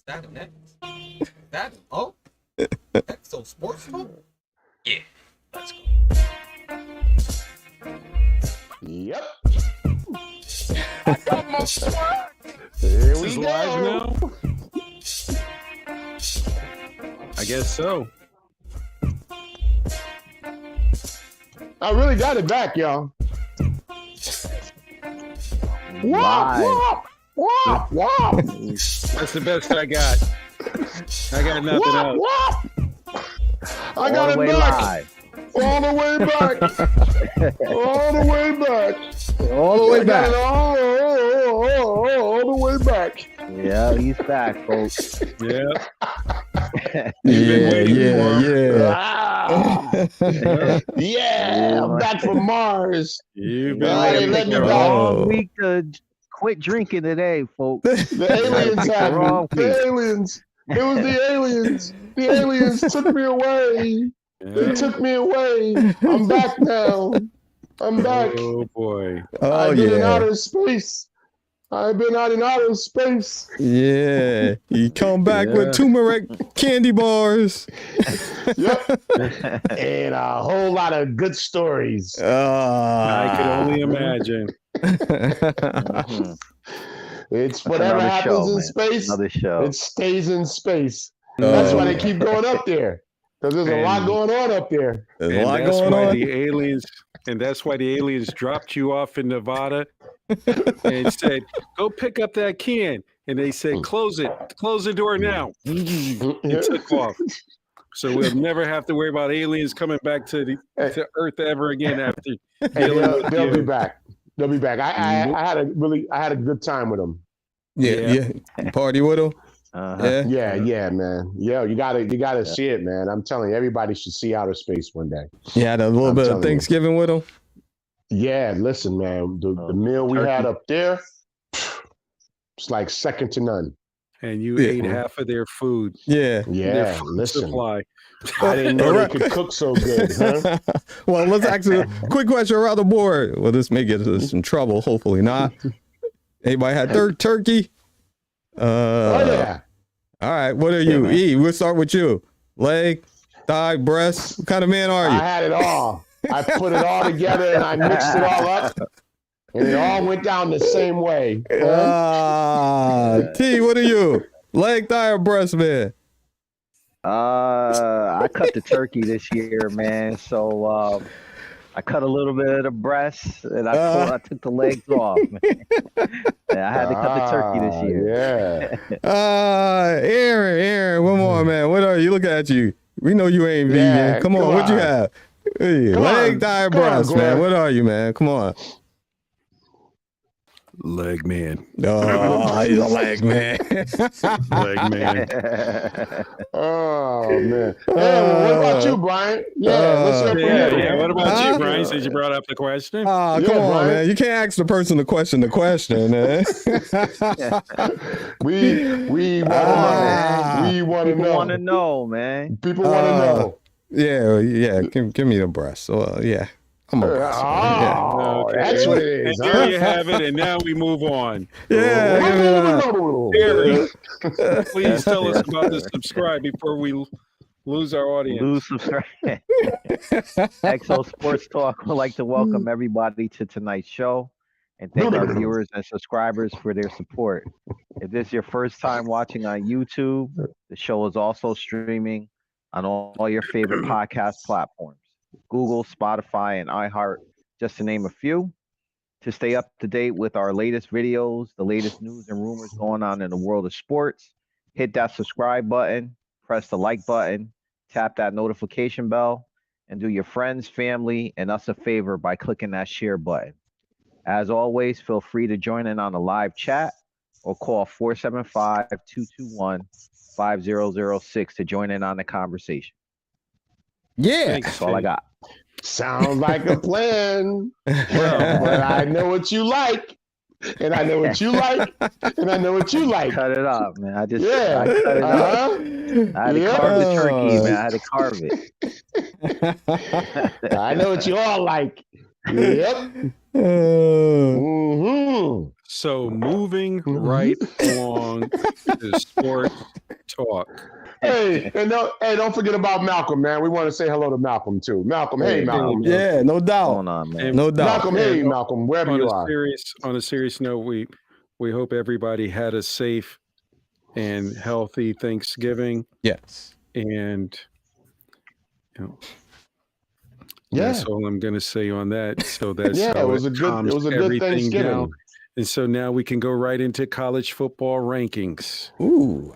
That an X? That oh? So Sports Talk? Yeah, let's go. Yep. Here we go. Live now? I guess so. I really got it back, y'all. Wop, wop, wop. That's the best I got. I got nothing else. Wop. I got it back. All the way back. All the way back. All the way back. All the way back. Yeah, he's back, folks. Yeah. Yeah, I'm back from Mars. You've been waiting a long week to quit drinking today, folks. The aliens had me. The aliens. It was the aliens. The aliens took me away. They took me away. I'm back now. I'm back. Oh, boy. I've been in outer space. I've been out in outer space. Yeah. You come back with turmeric candy bars. Yep. And a whole lot of good stories. I can only imagine. It's whatever happens in space, it stays in space. That's why they keep going up there. Because there's a lot going on up there. There's a lot going on. And that's why the aliens dropped you off in Nevada and said, go pick up that can. And they said, close it. Close the door now. It took off. So we'll never have to worry about aliens coming back to Earth ever again after. They'll be back. They'll be back. I had a good time with them. Yeah. Party with them. Yeah, man. Yeah, you gotta see it, man. I'm telling you, everybody should see outer space one day. Yeah, had a little bit of Thanksgiving with them. Yeah, listen, man. The meal we had up there, it's like second to none. And you ate half of their food. Yeah. Their food listen. supply. I didn't know they could cook so good, huh? Well, let's ask a quick question around the board. Well, this may get us in trouble. Hopefully not. Anybody had turkey? Oh, yeah. All right. What are you? E, we'll start with you. Leg, thigh, breast. What kind of man are you? I had it all. I put it all together and I mixed it all up. And it all went down the same way. T, what are you? Leg, thigh, or breast, man? I cut the turkey this year, man. So I cut a little bit of the breast and I took the legs off, man. I had to cut the turkey this year. Yeah. Aaron, one more, man. What are you? Look at you. We know you ain't vegan. Come on, what'd you have? Hey, leg, thigh, breast, man. What are you, man? Come on. Leg man. Oh, he's a leg man. Leg man. Oh, man. Hey, what about you, Brian? Yeah, what's up? What about you, Brian, since you brought up the question? Come on, Brian. Man. You can't ask the person the question, man. We want to know. People want to know, man. People want to know. Yeah. Give me the breast. So, yeah. I'm a breast. That's what it is. And there you have it, and now we move on. Yeah. Aaron, please tell us about the subscribe before we lose our audience. Lose subscribe. XO Sports Talk would like to welcome everybody to tonight's show and thank our viewers and subscribers for their support. If this is your first time watching on YouTube, the show is also streaming on all your favorite podcast platforms. Google, Spotify, and iHeart, just to name a few. To stay up to date with our latest videos, the latest news and rumors going on in the world of sports, hit that subscribe button, press the like button, tap that notification bell, and do your friends, family, and us a favor by clicking that share button. As always, feel free to join in on the live chat or call 475-221-5006 to join in on the conversation. Yeah. That's all I got. Sounds like a plan. But I know what you like. And I know what you like. And I know what you like. Cut it up, man. I cut it up. I had to carve the turkey, man. I had to carve it. I know what you all like. Yep. So moving right along to sports talk. Hey, don't forget about Malcolm, man. We want to say hello to Malcolm too. Malcolm, hey Malcolm. Yeah, no doubt. Going on, man? No doubt. Malcolm, hey Malcolm, wherever you are. On a serious note, we hope everybody had a safe and healthy Thanksgiving. Yes. And that's all I'm going to say on that. So that's it was a good Thanksgiving. Down. And so now we can go right into college football rankings. Ooh.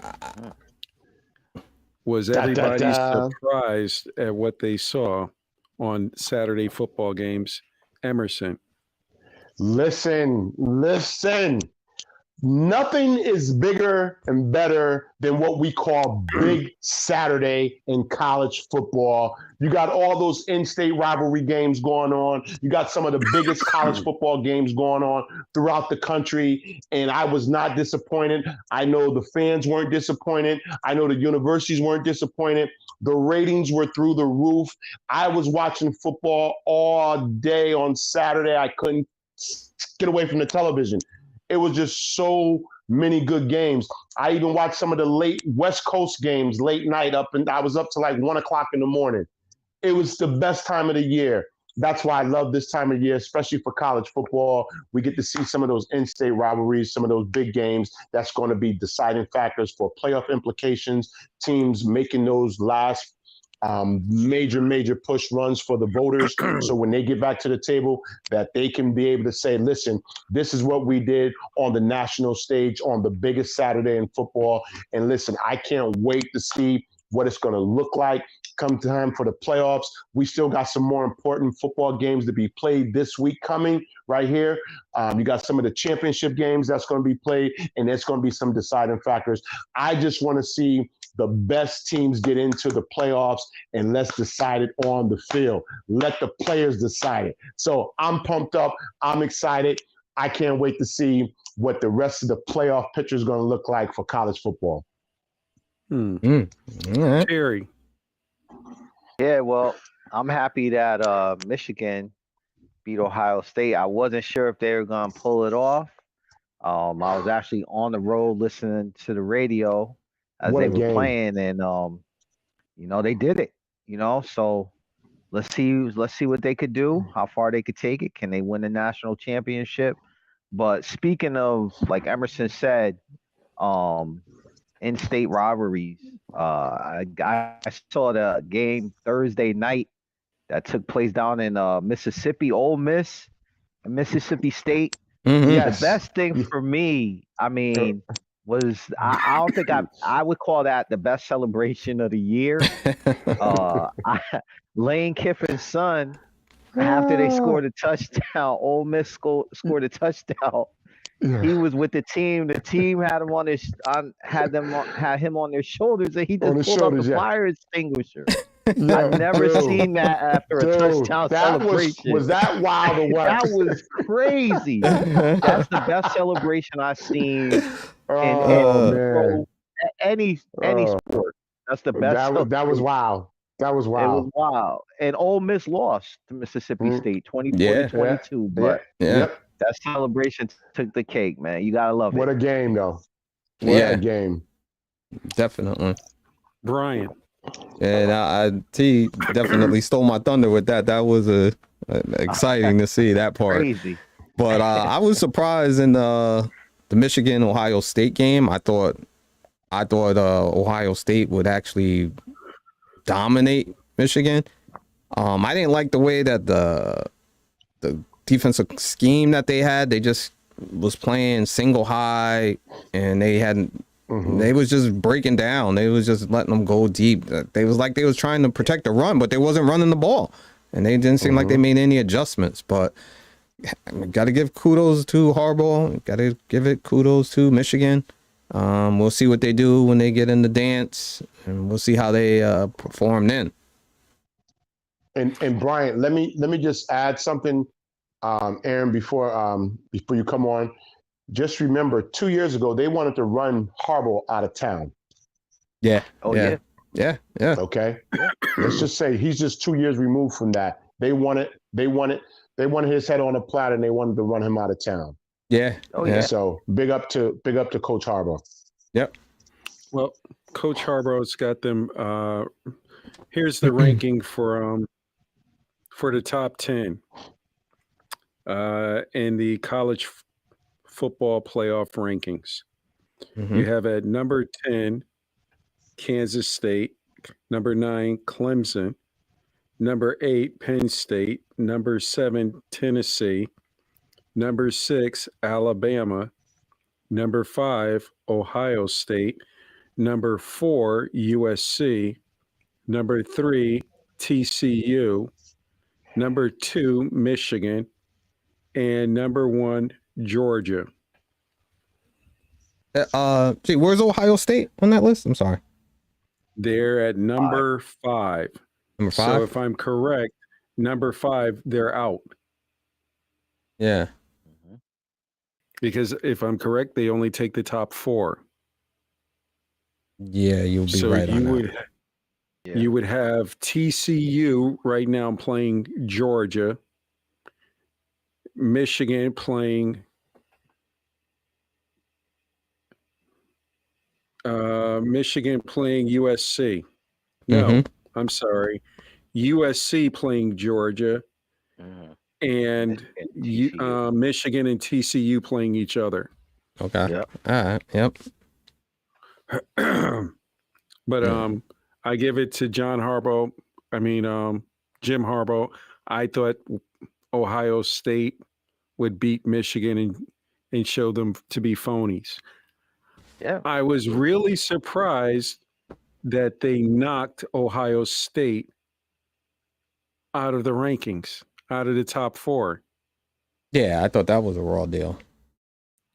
Was everybody surprised at what they saw on Saturday football games? Emerson. Listen. Nothing is bigger and better than what we call Big Saturday in college football. You got all those in-state rivalry games going on. You got some of the biggest college football games going on throughout the country, and I was not disappointed. I know the fans weren't disappointed. I know the universities weren't disappointed. The ratings were through the roof. I was watching football all day on Saturday. I couldn't get away from the television. It was just so many good games. I even watched some of the late West Coast games late night I was up to like 1 o'clock in the morning. It was the best time of the year. That's why I love this time of year, especially for college football. We get to see some of those in-state rivalries, some of those big games. That's going to be deciding factors for playoff implications, teams making those last major push runs for the voters. So when they get back to the table, that they can be able to say, listen, this is what we did on the national stage on the biggest Saturday in football. And listen, I can't wait to see what it's going to look like come time for the playoffs. We still got some more important football games to be played this week coming right here. You got some of the championship games that's going to be played, and there's going to be some deciding factors. I just want to see the best teams get into the playoffs, and let's decide it on the field. Let the players decide it. So I'm pumped up. I'm excited. I can't wait to see what the rest of the playoff picture is going to look like for college football. All right. Terry. Yeah, well, I'm happy that Michigan beat Ohio State. I wasn't sure if they were going to pull it off. I was actually on the road listening to the radio as they were playing, and they did it. So let's see what they could do, how far they could take it. Can they win the national championship? But speaking of, like Emerson said, in-state rivalries. I saw the game Thursday night that took place down in Mississippi, Ole Miss, and Mississippi State. Mm-hmm. Yes. The best thing for me, was I don't think I would call that the best celebration of the year. Lane Kiffin's son, after they scored a touchdown, Ole Miss scored a touchdown. He was with the team. The team had him on had him on their shoulders, and he just pulled up the fire extinguisher. I've never seen that after a touchdown celebration. Was that wild or what? That was crazy. That's the best celebration I've seen in any sport. That's the best. That was wild. That was wild. It was wild. And Ole Miss lost to Mississippi State 24-22. But that celebration took the cake, man. You gotta love it. What a game, though. What a game. Definitely. Brian. And T definitely stole my thunder with that. That was exciting to see that part. Crazy. But I was surprised in the Michigan Ohio State game. I thought Ohio State would actually dominate Michigan. I didn't like the way that the defensive scheme that they had. They just was playing single high, and they hadn't. They was just breaking down. They was just letting them go deep. They was trying to protect the run, but they wasn't running the ball, and they didn't seem like they made any adjustments. But got to give kudos to Harbaugh. Got to give it kudos to Michigan. We'll see what they do when they get in the dance, and we'll see how they perform then. And Brian, let me just add something, Aaron, before you come on. Just remember, 2 years ago, they wanted to run Harbaugh out of town. Yeah. Okay. Let's just say he's just 2 years removed from that. They wanted his head on a platter, and they wanted to run him out of town. Yeah. Oh, yeah. yeah. So big up to Coach Harbaugh. Yep. Well, Coach Harbaugh's got them. Here's the ranking for the top 10 in the college football playoff rankings. Mhm. You have at number 10, Kansas State. Number 9, Clemson. Number 8, Penn State. Number 7, Tennessee. Number 6, Alabama. Number 5, Ohio State. Number 4, USC. Number 3, TCU. Number 2, Michigan. And number 1, Georgia. Gee, where's Ohio State on that list? I'm sorry. They're at number 5. Number 5. So if I'm correct, number 5, they're out. Yeah. Because if I'm correct, they only take the top 4. Yeah, you'll be So right on that. you would have TCU right now playing Georgia, Michigan playing USC. No, Mhm. I'm sorry. USC playing Georgia, and TCU. Michigan and TCU playing each other. Okay. Yep. All right. Yep. But I give it to Jim Harbaugh. I thought Ohio State would beat Michigan and show them to be phonies. Yeah. I was really surprised that they knocked Ohio State out of the rankings, out of the top 4. Yeah, I thought that was a raw deal.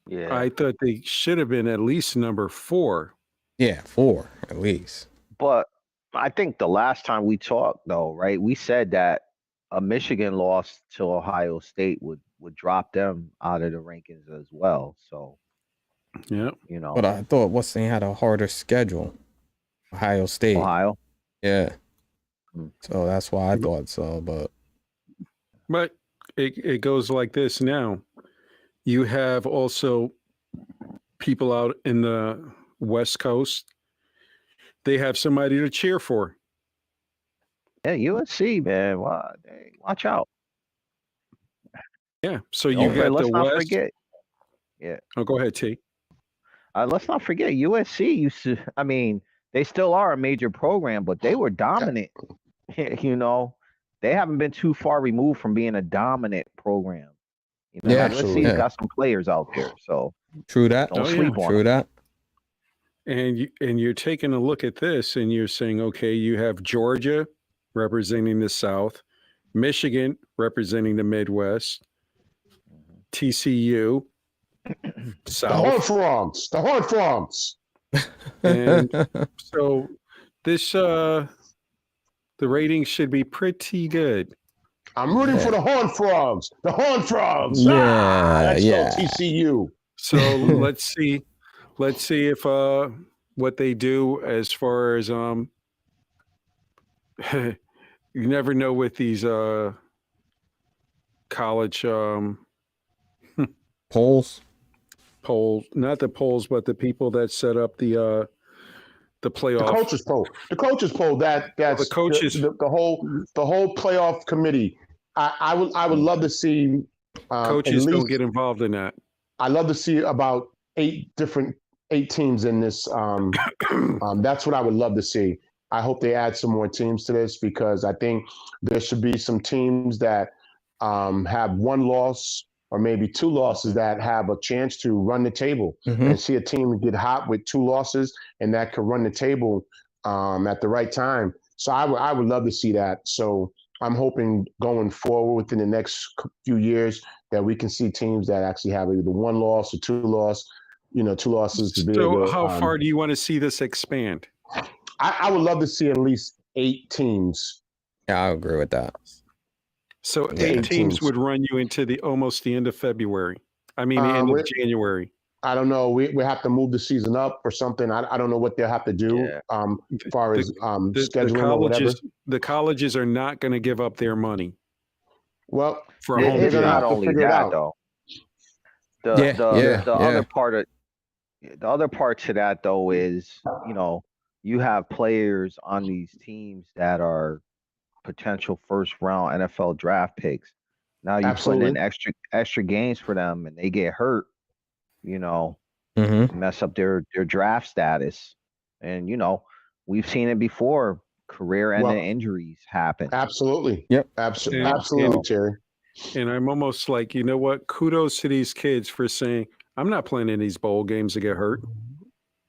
Yeah. I thought they should have been at least number 4. Yeah, 4 at least. But I think the last time we talked, though, right, we said that a Michigan loss to Ohio State would drop them out of the rankings as well. So, Yeah. you know, But I thought Weston had a harder schedule. Ohio State. Ohio. Yeah. Hmm. So that's why I thought so. But it goes like this now. You have also people out in the West Coast. They have somebody to cheer for. Yeah, USC, man. Watch out. Yeah. So you got Let's the not West. forget. Yeah. Oh, go ahead, T. Let's not forget USC used to. I mean, they still are a major program, but they were dominant. You know, they haven't been too far removed from being a dominant program. You know, Yeah, USC's absolutely. got some players out there, so true that. don't sleep on True them. that. And you're taking a look at this and you're saying, okay, you have Georgia representing the South, Michigan representing the Midwest, TCU, The Horned South. Frogs. The Horned Frogs. And so this the ratings should be pretty good. I'm rooting for the Horned Frogs. The Horned Frogs. Yeah, Let's yeah. go TCU. So let's see if what they do as far as you never know with these college Polls. not the polls, but the people that set up the playoff. The coaches poll. The coaches poll. That's the coaches. The whole playoff committee. I would love to see. Coaches don't get involved in that. I love to see about 8 teams in this. That's what I would love to see. I hope they add some more teams to this because I think there should be some teams that have 1 loss or maybe 2 losses that have a chance to run the table and see a team get hot with 2 losses and that could run the table at the right time. So I would love to see that. So I'm hoping going forward within the next few years that we can see teams that actually have either 1 loss or 2 loss, 2 losses. To be able to, how far do you want to see this expand? I would love to see at least 8 teams. Yeah, I agree with that. So Yeah, 8 8 teams teams. would run you into almost the end of February. I mean, the end of January. I don't know. We have to move the season up or something. I don't know what they'll have to do Yeah. as far as scheduling or whatever. The colleges are not going to give up their money Well, for They're home gonna It's have not to only figure it that out. though. The other part to that though is, you have players on these teams that are potential first round NFL draft picks. Now you putting in Absolutely. extra games for them and they get hurt, Mm-hmm. mess up their draft status. And we've seen it before. Career ending Well, injuries happen. absolutely. Yep. Absolutely, Terry. And I'm almost like, you know what? Kudos to these kids for saying, I'm not playing in these bowl games to get hurt.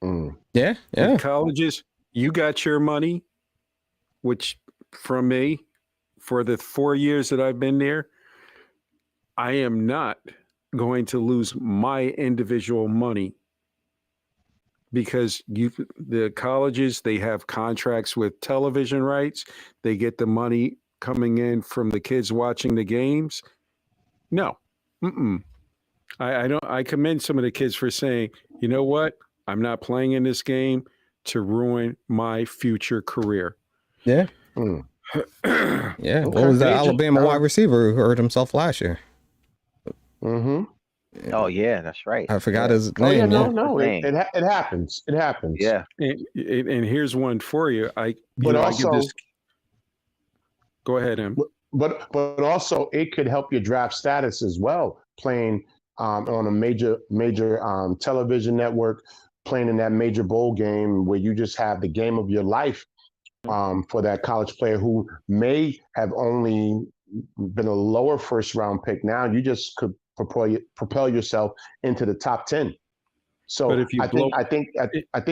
Mm. Yeah. In colleges, you got your money, which from me, for the 4 years that I've been there, I am not going to lose my individual money because the colleges, they have contracts with television rights. They get the money coming in from the kids watching the games. No. I commend some of the kids for saying, you know what? I'm not playing in this game to ruin my future career. Yeah. Mm. Yeah. What was that Alabama wide receiver who hurt himself last year? Mm-hmm. Oh yeah, that's right. I forgot his name. Oh yeah, yeah. no, it happens. It happens. Yeah. And here's one for you. Go ahead, Em. But also it could help your draft status as well. Playing on a major television network, playing in that major bowl game where you just have the game of your life for that college player who may have only been a lower first round pick. Now you just could propel yourself into the top 10. So But if you I think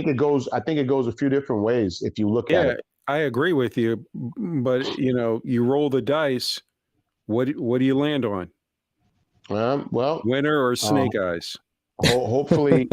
it goes a few different ways if you look at it. I agree with you, but you roll the dice. What do you land on? Well, Winner or snake eyes? hopefully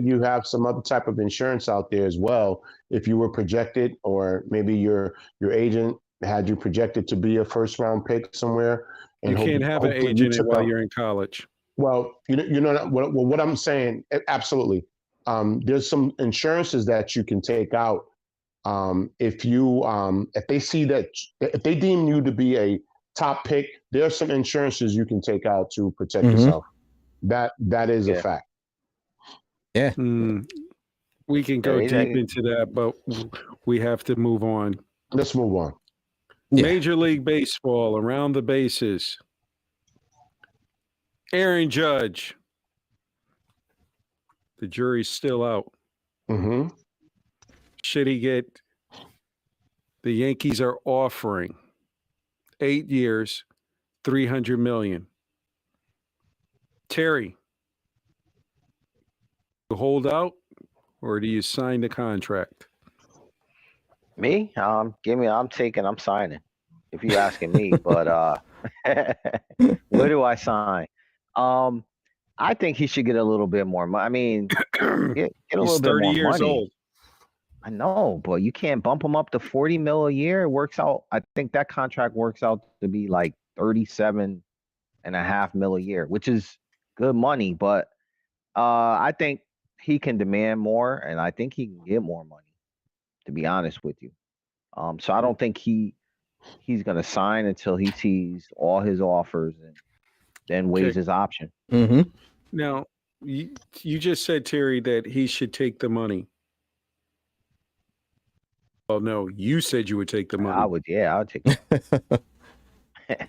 you have some other type of insurance out there as well. If you were projected, or maybe your agent had you projected to be a first round pick somewhere. And you can't have an agent while you're in college. Well, what I'm saying, absolutely. There's some insurances that you can take out if they see that, if they deem you to be a top pick, there are some insurances you can take out to protect yourself. That is a fact. Yeah. We can go deep into that, but we have to move on. Let's move on. Yeah. Major League Baseball, around the bases. Aaron Judge. The jury's still out. Mm-hmm. Should he get? The Yankees are offering 8 years, $300 million. Terry, you hold out, or do you sign the contract? Me? I'm signing. If you're asking me, but where do I sign? I think he should get a little bit more money. I mean, get a little bit more money. He's 30 years old. I know, but you can't bump him up to $40 million a year. It works out. I think that contract works out to be like $37.5 million a year, which is good money. But I think he can demand more, and I think he can get more money, to be honest with you. So I don't think he's going to sign until he sees all his offers and then weighs his option. Mm-hmm. Now, you just said, Terry, that he should take the money. Oh, no, you said you would take the money. I would take it.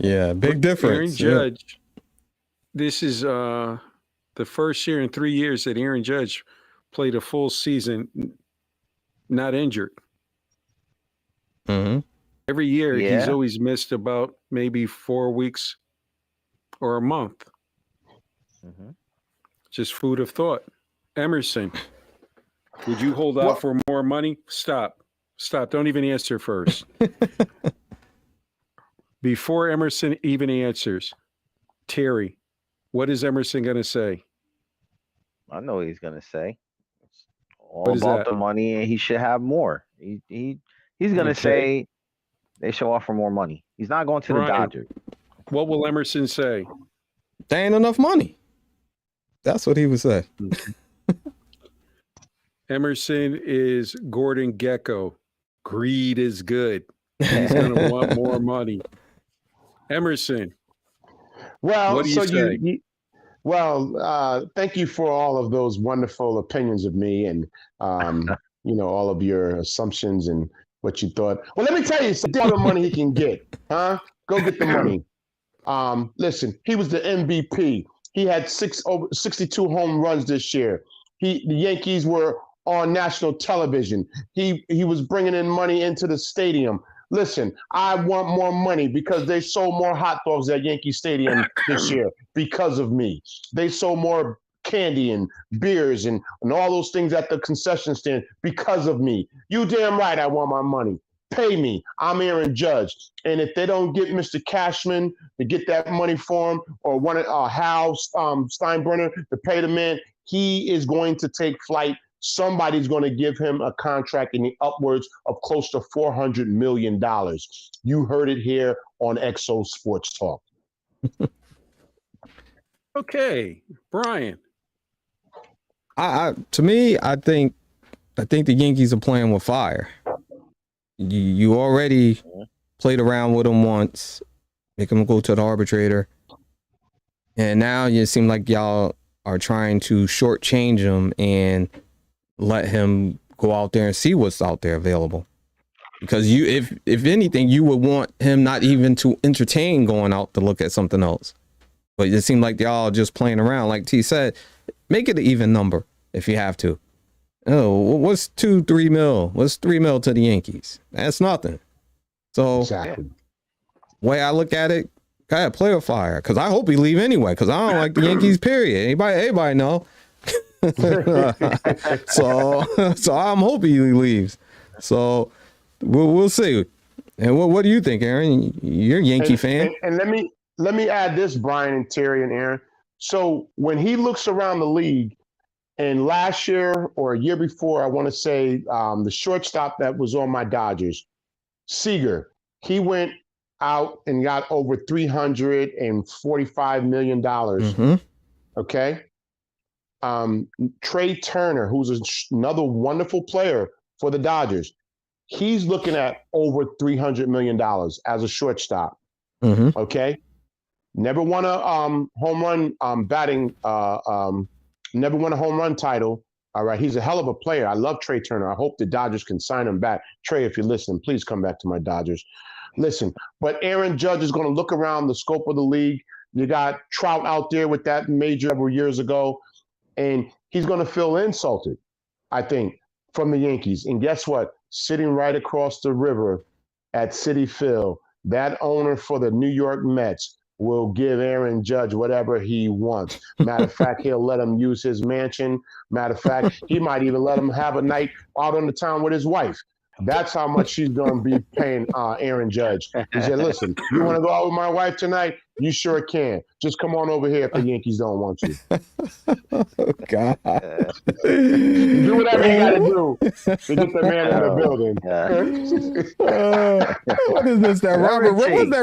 Yeah, big difference. Aaron Judge, this is the first year in 3 years that Aaron Judge played a full season not injured. Mm-hmm. Every year, he's always missed about maybe 4 weeks or a month. Mm-hmm. Just food of thought. Emerson, would you hold out for more money? Stop. Don't even answer first. Before Emerson even answers, Terry, what is Emerson going to say? I know what he's going to say. It's all about the money, and he should have more. He's going to say they should offer more money. He's not going to the Dodgers. What will Emerson say? There ain't enough money. That's what he would say. Emerson is Gordon Gekko. Greed is good. He's going to want more money. Emerson. Well, what do you say? Well, thank you for all of those wonderful opinions of me and, all of your assumptions and what you thought. Well, let me tell you some other money he can get, huh? Go get the money. Listen, he was the MVP. He had over 62 home runs this year. The Yankees were on national television. He was bringing in money into the stadium. Listen, I want more money because they sold more hot dogs at Yankee Stadium this year because of me. They sold more candy and beers and all those things at the concession stand because of me. You damn right I want my money. Pay me. I'm Aaron Judge. And if they don't get Mr. Cashman to get that money for him or one Hal Steinbrenner to pay the man, he is going to take flight. Somebody's going to give him a contract in the upwards of close to $400 million. You heard it here on XO Sports Talk. Okay, Brian. To me, I think the Yankees are playing with fire. You already played around with them once, make them go to the arbitrator, and now you seem like y'all are trying to shortchange him and let him go out there and see what's out there available. Because if anything, you would want him not even to entertain going out to look at something else. But it seemed like y'all just playing around. Like T said, make it an even number if you have to. Oh, what's 2-3 mil? What's 3 mil to the Yankees? That's nothing. So, exactly. Way I look at it, gotta play with fire. Because I hope he leave anyway. Because I don't like the Yankees. Period. Anybody know? so I'm hoping he leaves. So we'll see. And what do you think, Aaron? You're a Yankee fan. And let me add this, Brian and Terry and Aaron. So when he looks around the league, and last year or a year before, I want to say the shortstop that was on my Dodgers, Seager, he went out and got over $345 million. Mm-hmm. Okay. Trey Turner, who's another wonderful player for the Dodgers, he's looking at over $300 million as a shortstop. Mm-hmm. Okay. Never won a home run batting. Never won a home run title. All right. He's a hell of a player. I love Trey Turner. I hope the Dodgers can sign him back. Trey, if you're listening, please come back to my Dodgers. Listen, but Aaron Judge is going to look around the scope of the league. You got Trout out there with that major several years ago, and he's going to feel insulted, I think, from the Yankees. And guess what? Sitting right across the river at Citi Field, that owner for the New York Mets will give Aaron Judge whatever he wants. Matter of fact, he'll let him use his mansion. Matter of fact, he might even let him have a night out on the town with his wife. That's how much she's going to be paying Aaron Judge. He said, listen, you want to go out with my wife tonight? You sure can. Just come on over here if the Yankees don't want you. Oh, God. Do whatever you got to do to get the man in the building. What is this? What's that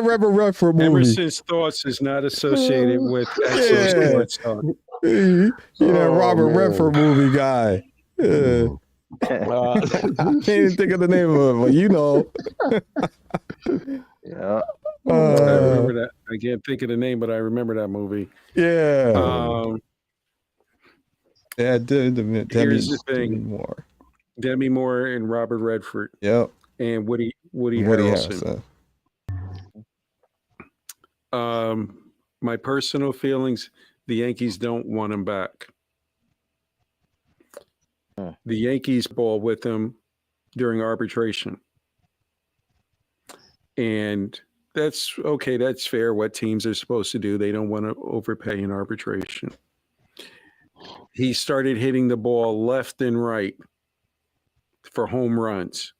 Robert Redford movie? Emerson's Thoughts is not associated with Sports Talk. That Robert Redford movie guy. I can't even think of the name of it, but you know. Yeah. I remember that. I can't think of the name, but I remember that movie. Yeah. Here's the thing. Demi Moore and Robert Redford. Yep. And Woody Harrelson. My personal feelings, the Yankees don't want him back. The Yankees ball with him during arbitration. And that's okay. That's fair. What teams are supposed to do. They don't want to overpay in arbitration. He started hitting the ball left and right for home runs.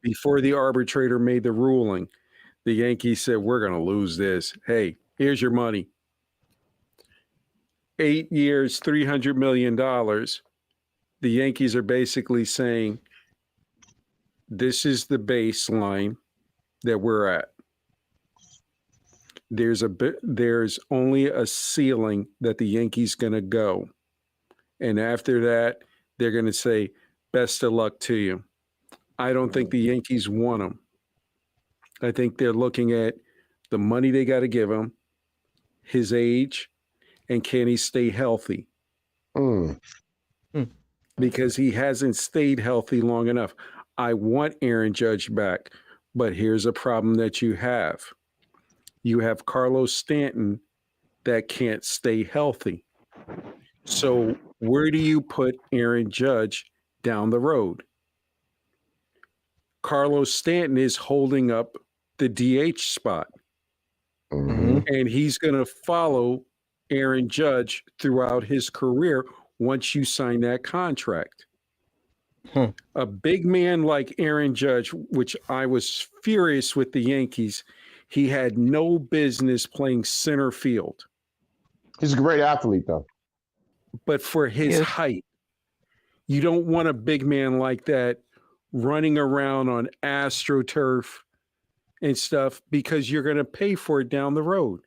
Before the arbitrator made the ruling, the Yankees said, we're going to lose this. Hey, here's your money. 8 years, $300 million. The Yankees are basically saying, this is the baseline that we're at. There's only a ceiling that the Yankees going to go. And after that, they're going to say, best of luck to you. I don't think the Yankees want him. I think they're looking at the money they got to give him, his age, and can he stay healthy? Mm. Because he hasn't stayed healthy long enough. I want Aaron Judge back, but here's a problem that you have. You have Carlos Stanton that can't stay healthy. So where do you put Aaron Judge down the road? Carlos Stanton is holding up the DH spot, and he's going to follow Aaron Judge throughout his career once you sign that contract. A big man like Aaron Judge, which I was furious with the Yankees, he had no business playing center field. He's a great athlete, though. But for his height, you don't want a big man like that running around on AstroTurf and stuff because you're going to pay for it down the road.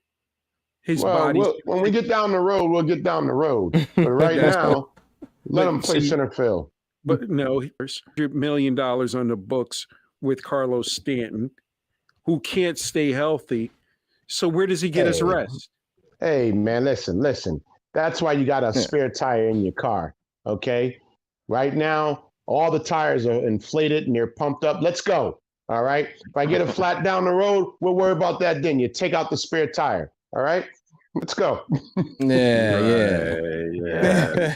His body. When we get down the road, we'll get down the road. But right now, let him play center field. But no, there's $100 million on the books with Carlos Stanton, who can't stay healthy. So where does he get his rest? Hey, man, listen. That's why you got a spare tire in your car, okay? Right now, all the tires are inflated and they're pumped up. Let's go, all right? If I get a flat down the road, we'll worry about that then. You take out the spare tire, all right? Let's go. Yeah.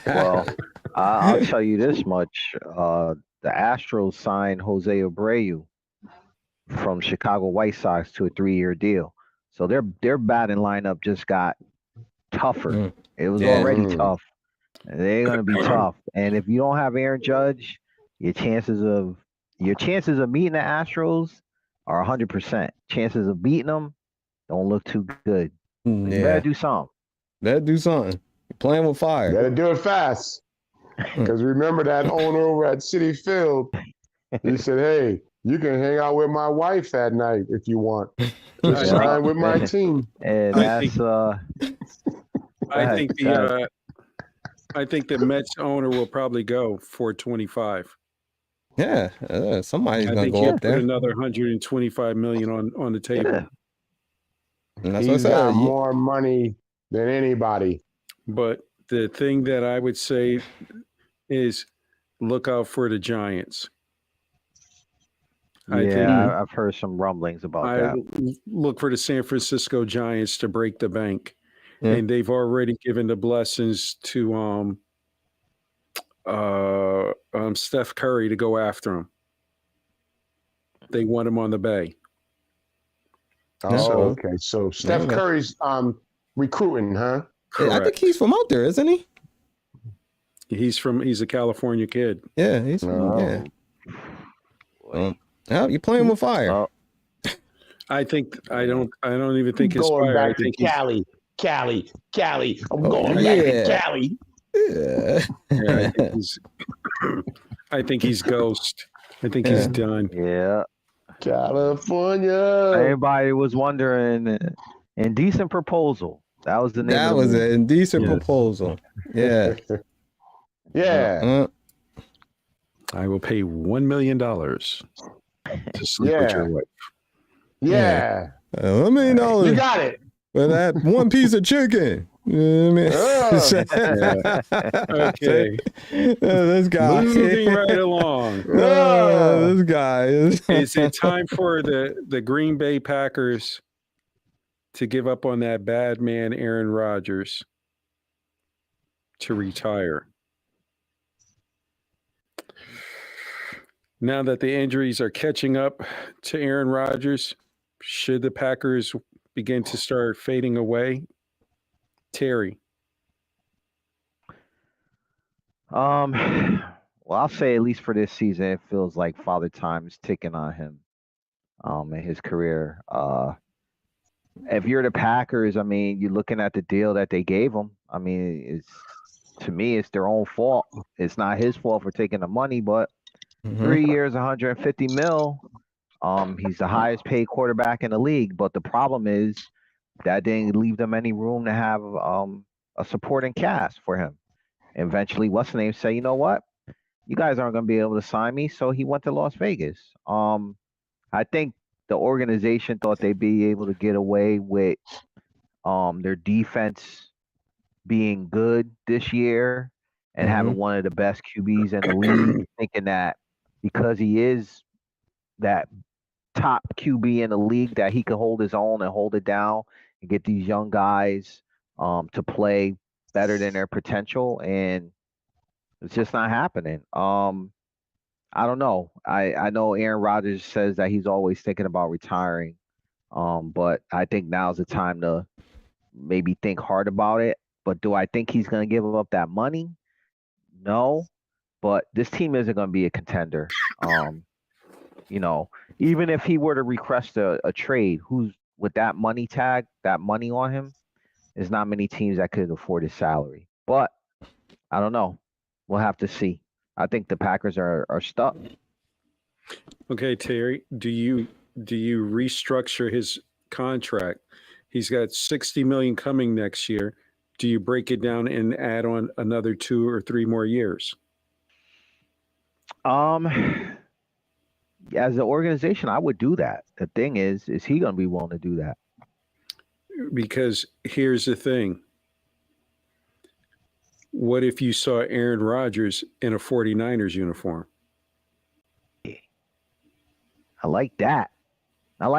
Well, I'll tell you this much. The Astros signed Jose Abreu from Chicago White Sox to a 3-year deal. So their batting lineup just got tougher. It was already tough. They're going to be tough. And if you don't have Aaron Judge, your chances of meeting the Astros are 100%. Chances of beating them don't look too good. You better do something. You're playing with fire. Better do it fast. Because remember that owner over at Citi Field, he said, hey, you can hang out with my wife at night if you want. Just sign with my team. And that's I think the Mets owner will probably go for 25. Yeah, somebody's I gonna think go he'll up put there. another $125 million on the table. Yeah. And that's He's what I got said. more money than anybody. But the thing that I would say is look out for the Giants. I've heard some rumblings about that. Look for the San Francisco Giants to break the bank. And they've already given the blessings to Steph Curry to go after him. They want him on the Bay. Oh, okay. So Steph Curry's recruiting, huh? Yeah, I think he's from out there, isn't he? He's a California kid. Yeah, he's from you're playing with fire. I don't even think his going fire. back to Cali. I'm going back to Cali. Yeah. I think he's ghost. I think he's done. Yeah. California. Everybody was wondering. Indecent Proposal. That was the name. That was an indecent proposal. Yeah. Yeah. I will pay $1 million to sleep with your wife. Yeah. $1 million. You got it. For that one piece of chicken. You know what I mean? Okay. This guy. Moving right along. This guy is. Is it time for the Green Bay Packers to give up on that bad man, Aaron Rodgers, to retire? Now that the injuries are catching up to Aaron Rodgers, should the Packers begin to start fading away? Terry. Well, I'll say at least for this season, it feels like Father Time is ticking on him in his career. If you're the Packers, I mean, you're looking at the deal that they gave him. I mean, to me, it's their own fault. It's not his fault for taking the money, but 3 years, 150 mil. He's the highest paid quarterback in the league, but the problem is that didn't leave them any room to have a supporting cast for him. Eventually, what's the name say, you know what? You guys aren't going to be able to sign me, so he went to Las Vegas. I think the organization thought they'd be able to get away with their defense being good this year and having one of the best QBs in the league, thinking that because he is that top QB in the league that he could hold his own and hold it down and get these young guys to play better than their potential, and it's just not happening. I don't know. I know Aaron Rodgers says that he's always thinking about retiring, but I think now's the time to maybe think hard about it. But do I think he's going to give up that money? No, but this team isn't going to be a contender. Even if he were to request a trade, who's with that money tag, that money on him, there's not many teams that could afford his salary. But I don't know. We'll have to see. I think the Packers are stuck. Okay, Terry, do you restructure his contract? He's got $60 million coming next year. Do you break it down and add on another 2 or 3 more years? As an organization, I would do that. The thing is he going to be willing to do that? Because here's the thing. What if you saw Aaron Rodgers in a 49ers uniform? I like that. At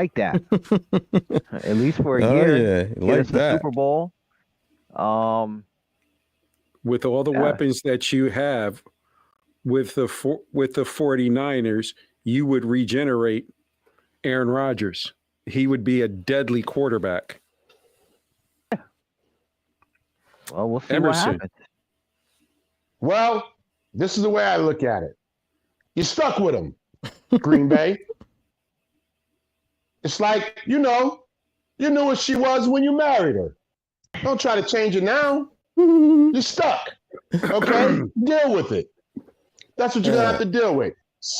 least for a Oh, year. yeah. Get Like us the that. Super Bowl. With all the weapons that you have with the 49ers, you would regenerate Aaron Rodgers. He would be a deadly quarterback. Well, we'll see Emerson. what happens. Well, this is the way I look at it. You're stuck with him, Green Bay. It's like, you knew what she was when you married her. Don't try to change it now. You're stuck. Okay? Deal with it. That's what you're going to have to deal with.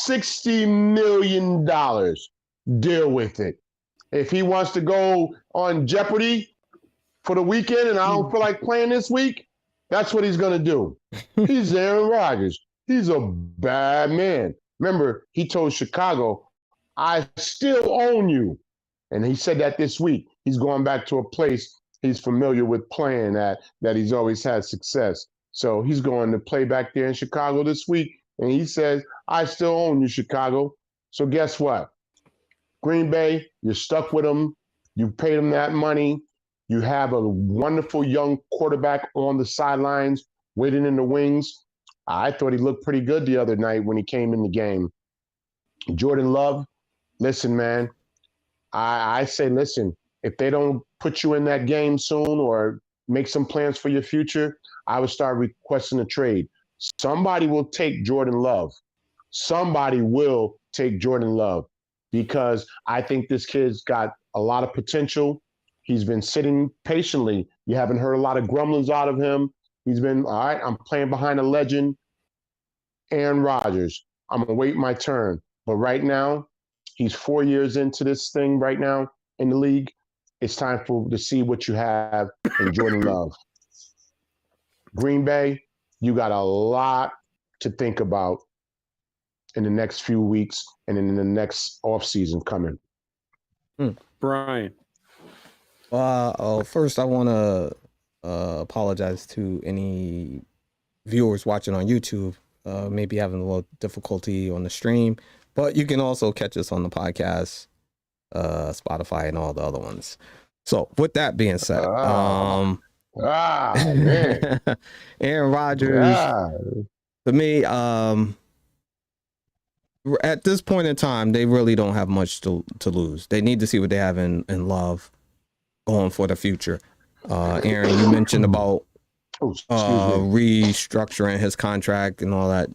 $60 million. Deal with it. If he wants to go on Jeopardy for the weekend and I don't feel like playing this week, that's what he's going to do. He's Aaron Rodgers. He's a bad man. Remember, he told Chicago, I still own you. And he said that this week. He's going back to a place he's familiar with playing at, that he's always had success. So he's going to play back there in Chicago this week. And he says, I still own you, Chicago. So guess what? Green Bay, you're stuck with him. You paid him that money. You have a wonderful young quarterback on the sidelines, waiting in the wings. I thought he looked pretty good the other night when he came in the game. Jordan Love, listen, man. I say, listen, if they don't put you in that game soon or make some plans for your future, I would start requesting a trade. Somebody will take Jordan Love. Somebody will take Jordan Love because I think this kid's got a lot of potential. He's been sitting patiently. You haven't heard a lot of grumblings out of him. He's been, all right, I'm playing behind a legend, Aaron Rodgers. I'm going to wait my turn. But right now, he's 4 years into this thing right now in the league. It's time to see what you have in Jordan Love. Green Bay, you got a lot to think about in the next few weeks and in the next offseason coming. Brian. First, I want to apologize to any viewers watching on YouTube. Maybe having a little difficulty on the stream, but you can also catch us on the podcast, Spotify, and all the other ones. So, with that being said, man. Aaron Rodgers, to me, at this point in time, they really don't have much to lose. They need to see what they have in Love going for the future. Aaron, you mentioned about restructuring his contract and all that.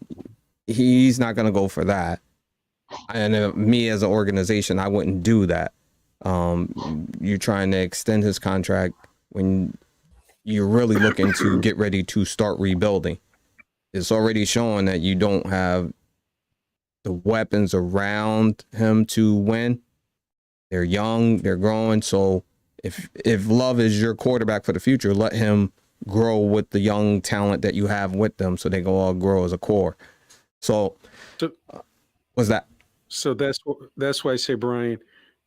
He's not going to go for that. And me as an organization, I wouldn't do that. You're trying to extend his contract when you're really looking to get ready to start rebuilding. It's already showing that you don't have the weapons around him to win. They're young, they're growing. So if Love is your quarterback for the future, let him grow with the young talent that you have with them so they can all grow as a core. So what's that? So that's why I say, Brian,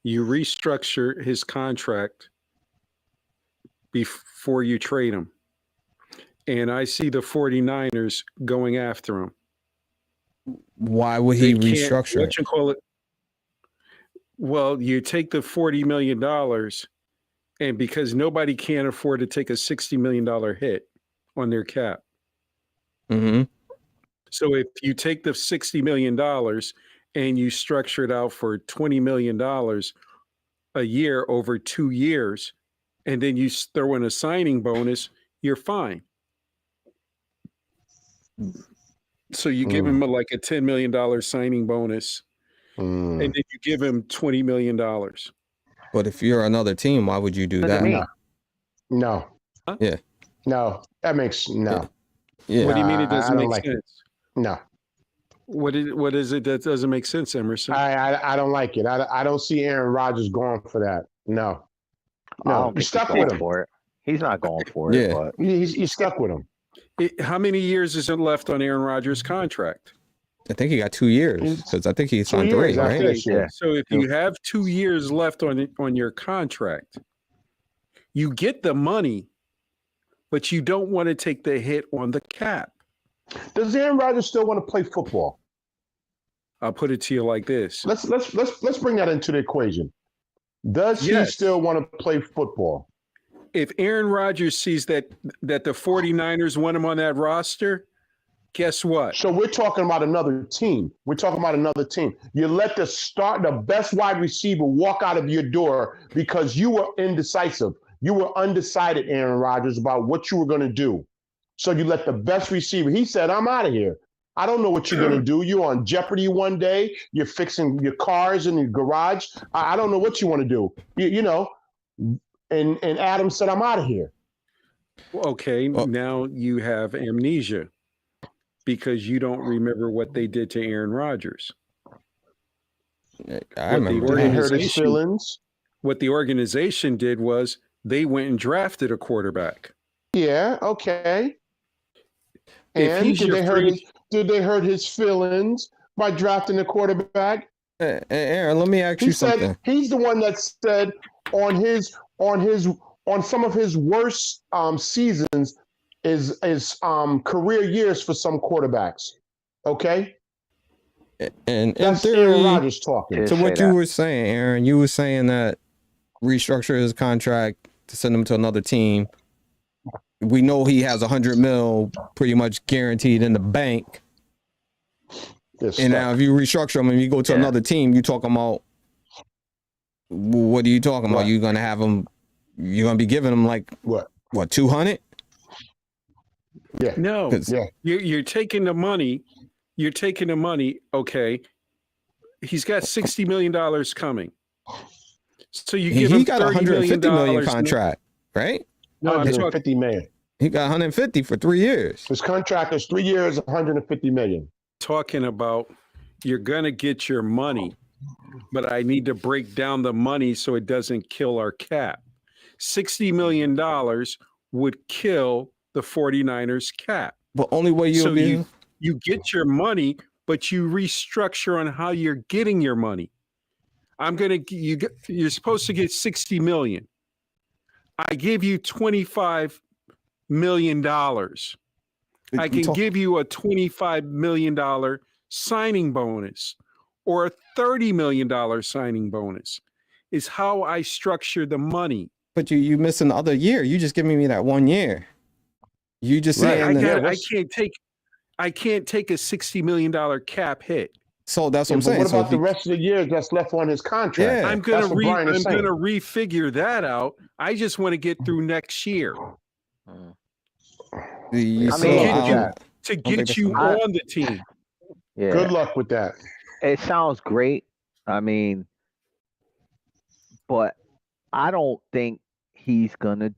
you restructure his contract before you trade him. and I see the 49ers going after him. Why would he They can't- restructure? What you call it? Well, you take the $40 million, and because nobody can afford to take a $60 million hit on their cap. Mm-hmm. So if you take the $60 million and you structure it out for $20 million a year over 2 years, and then you throw in a signing bonus, you're fine. So you give him like a $10 million signing bonus, and then you give him $20 million. But if you're another team, why would you do that? No. Huh? Yeah. No. That makes no. Yeah. What do you mean it I doesn't don't make like it. sense? No. What is it that doesn't make sense, Emerson? I don't like it. I don't see Aaron Rodgers going for that. No. I No. don't You're think he's stuck going with him. for it. He's not going for it. Yeah. But You're stuck with him. How many years is it left on Aaron Rodgers' contract? I think he got 2 years because I think he signed 3, years after right? this year. So if you have 2 years left on your contract, you get the money, but you don't want to take the hit on the cap. Does Aaron Rodgers still want to play football? I'll put it to you like this. Let's bring that into the equation. Does he Yes. still want to play football? If Aaron Rodgers sees that the 49ers want him on that roster, guess what? So we're talking about another team. You let the best wide receiver walk out of your door because you were indecisive. You were undecided, Aaron Rodgers, about what you were going to do. So you let the best receiver. He said, "I'm out of here. I don't know what you're going to do. You're on Jeopardy one day. You're fixing your cars in your garage. I don't know what you want to do. You know." And Adam said, "I'm out of here." Okay, now you have amnesia because you don't remember what they did to Aaron Rodgers. I remember. Did that. he hurt his feelings? What the organization did was they went and drafted a quarterback. Yeah. Okay. If And he's did your they hurt his feelings by drafting a quarterback? Aaron, let me ask you something. He's the one that said on some of his worst seasons is career years for some quarterbacks. Okay, And in that's Aaron theory, Rodgers talking. so Say what you that. were saying, Aaron, you were saying that restructure his contract to send him to another team. We know he has $100 million pretty much guaranteed in the bank. And now if you restructure him and you go to another team, you talking about, what are you talking about? You're going to have him, you're going to be giving him like, what 200? Yeah. No, you're taking the money. You're taking the money. Okay. He's got $60 million coming. So you give him he got $150 million contract, right? No, I'm talking $150 million. He got 150 for 3 years. His contract is 3 years, $150 million. talking about you're going to get your money, but I need to break down the money so it doesn't kill our cap. $60 million would kill the 49ers cap. But only way So you get your money, but you restructure on how you're getting your money. You're supposed to get 60 million. I give you $25 million. I can give you a $25 million signing bonus or a $30 million signing bonus is how I structure the money. But you missing the other year. You just giving me that 1 year. You just saying I can't take a $60 million cap hit. So that's what I'm But saying. what So about the rest of the years that's left on his contract? Yeah. I'm gonna That's what Brian is saying. refigure that out. I just want to get through next year to get you on the team. Yeah. Good luck with that. It sounds great. I mean, but I don't think he's gonna.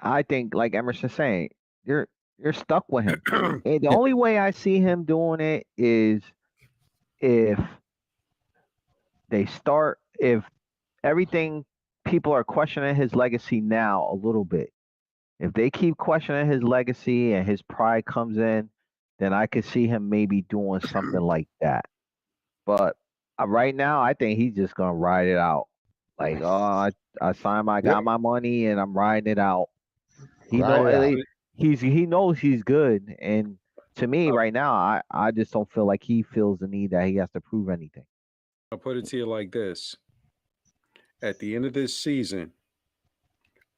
I think, like Emerson's saying, you're stuck with him. And the only way I see him doing it is if everything, people are questioning his legacy now a little bit. If they keep questioning his legacy and his pride comes in, then I could see him maybe doing something like that. But right now, I think he's just gonna ride it out. Like, I got my money and I'm riding it out. He he knows he's good, and to me right now, I just don't feel like he feels the need that he has to prove anything. I'll put it to you like this. At the end of this season,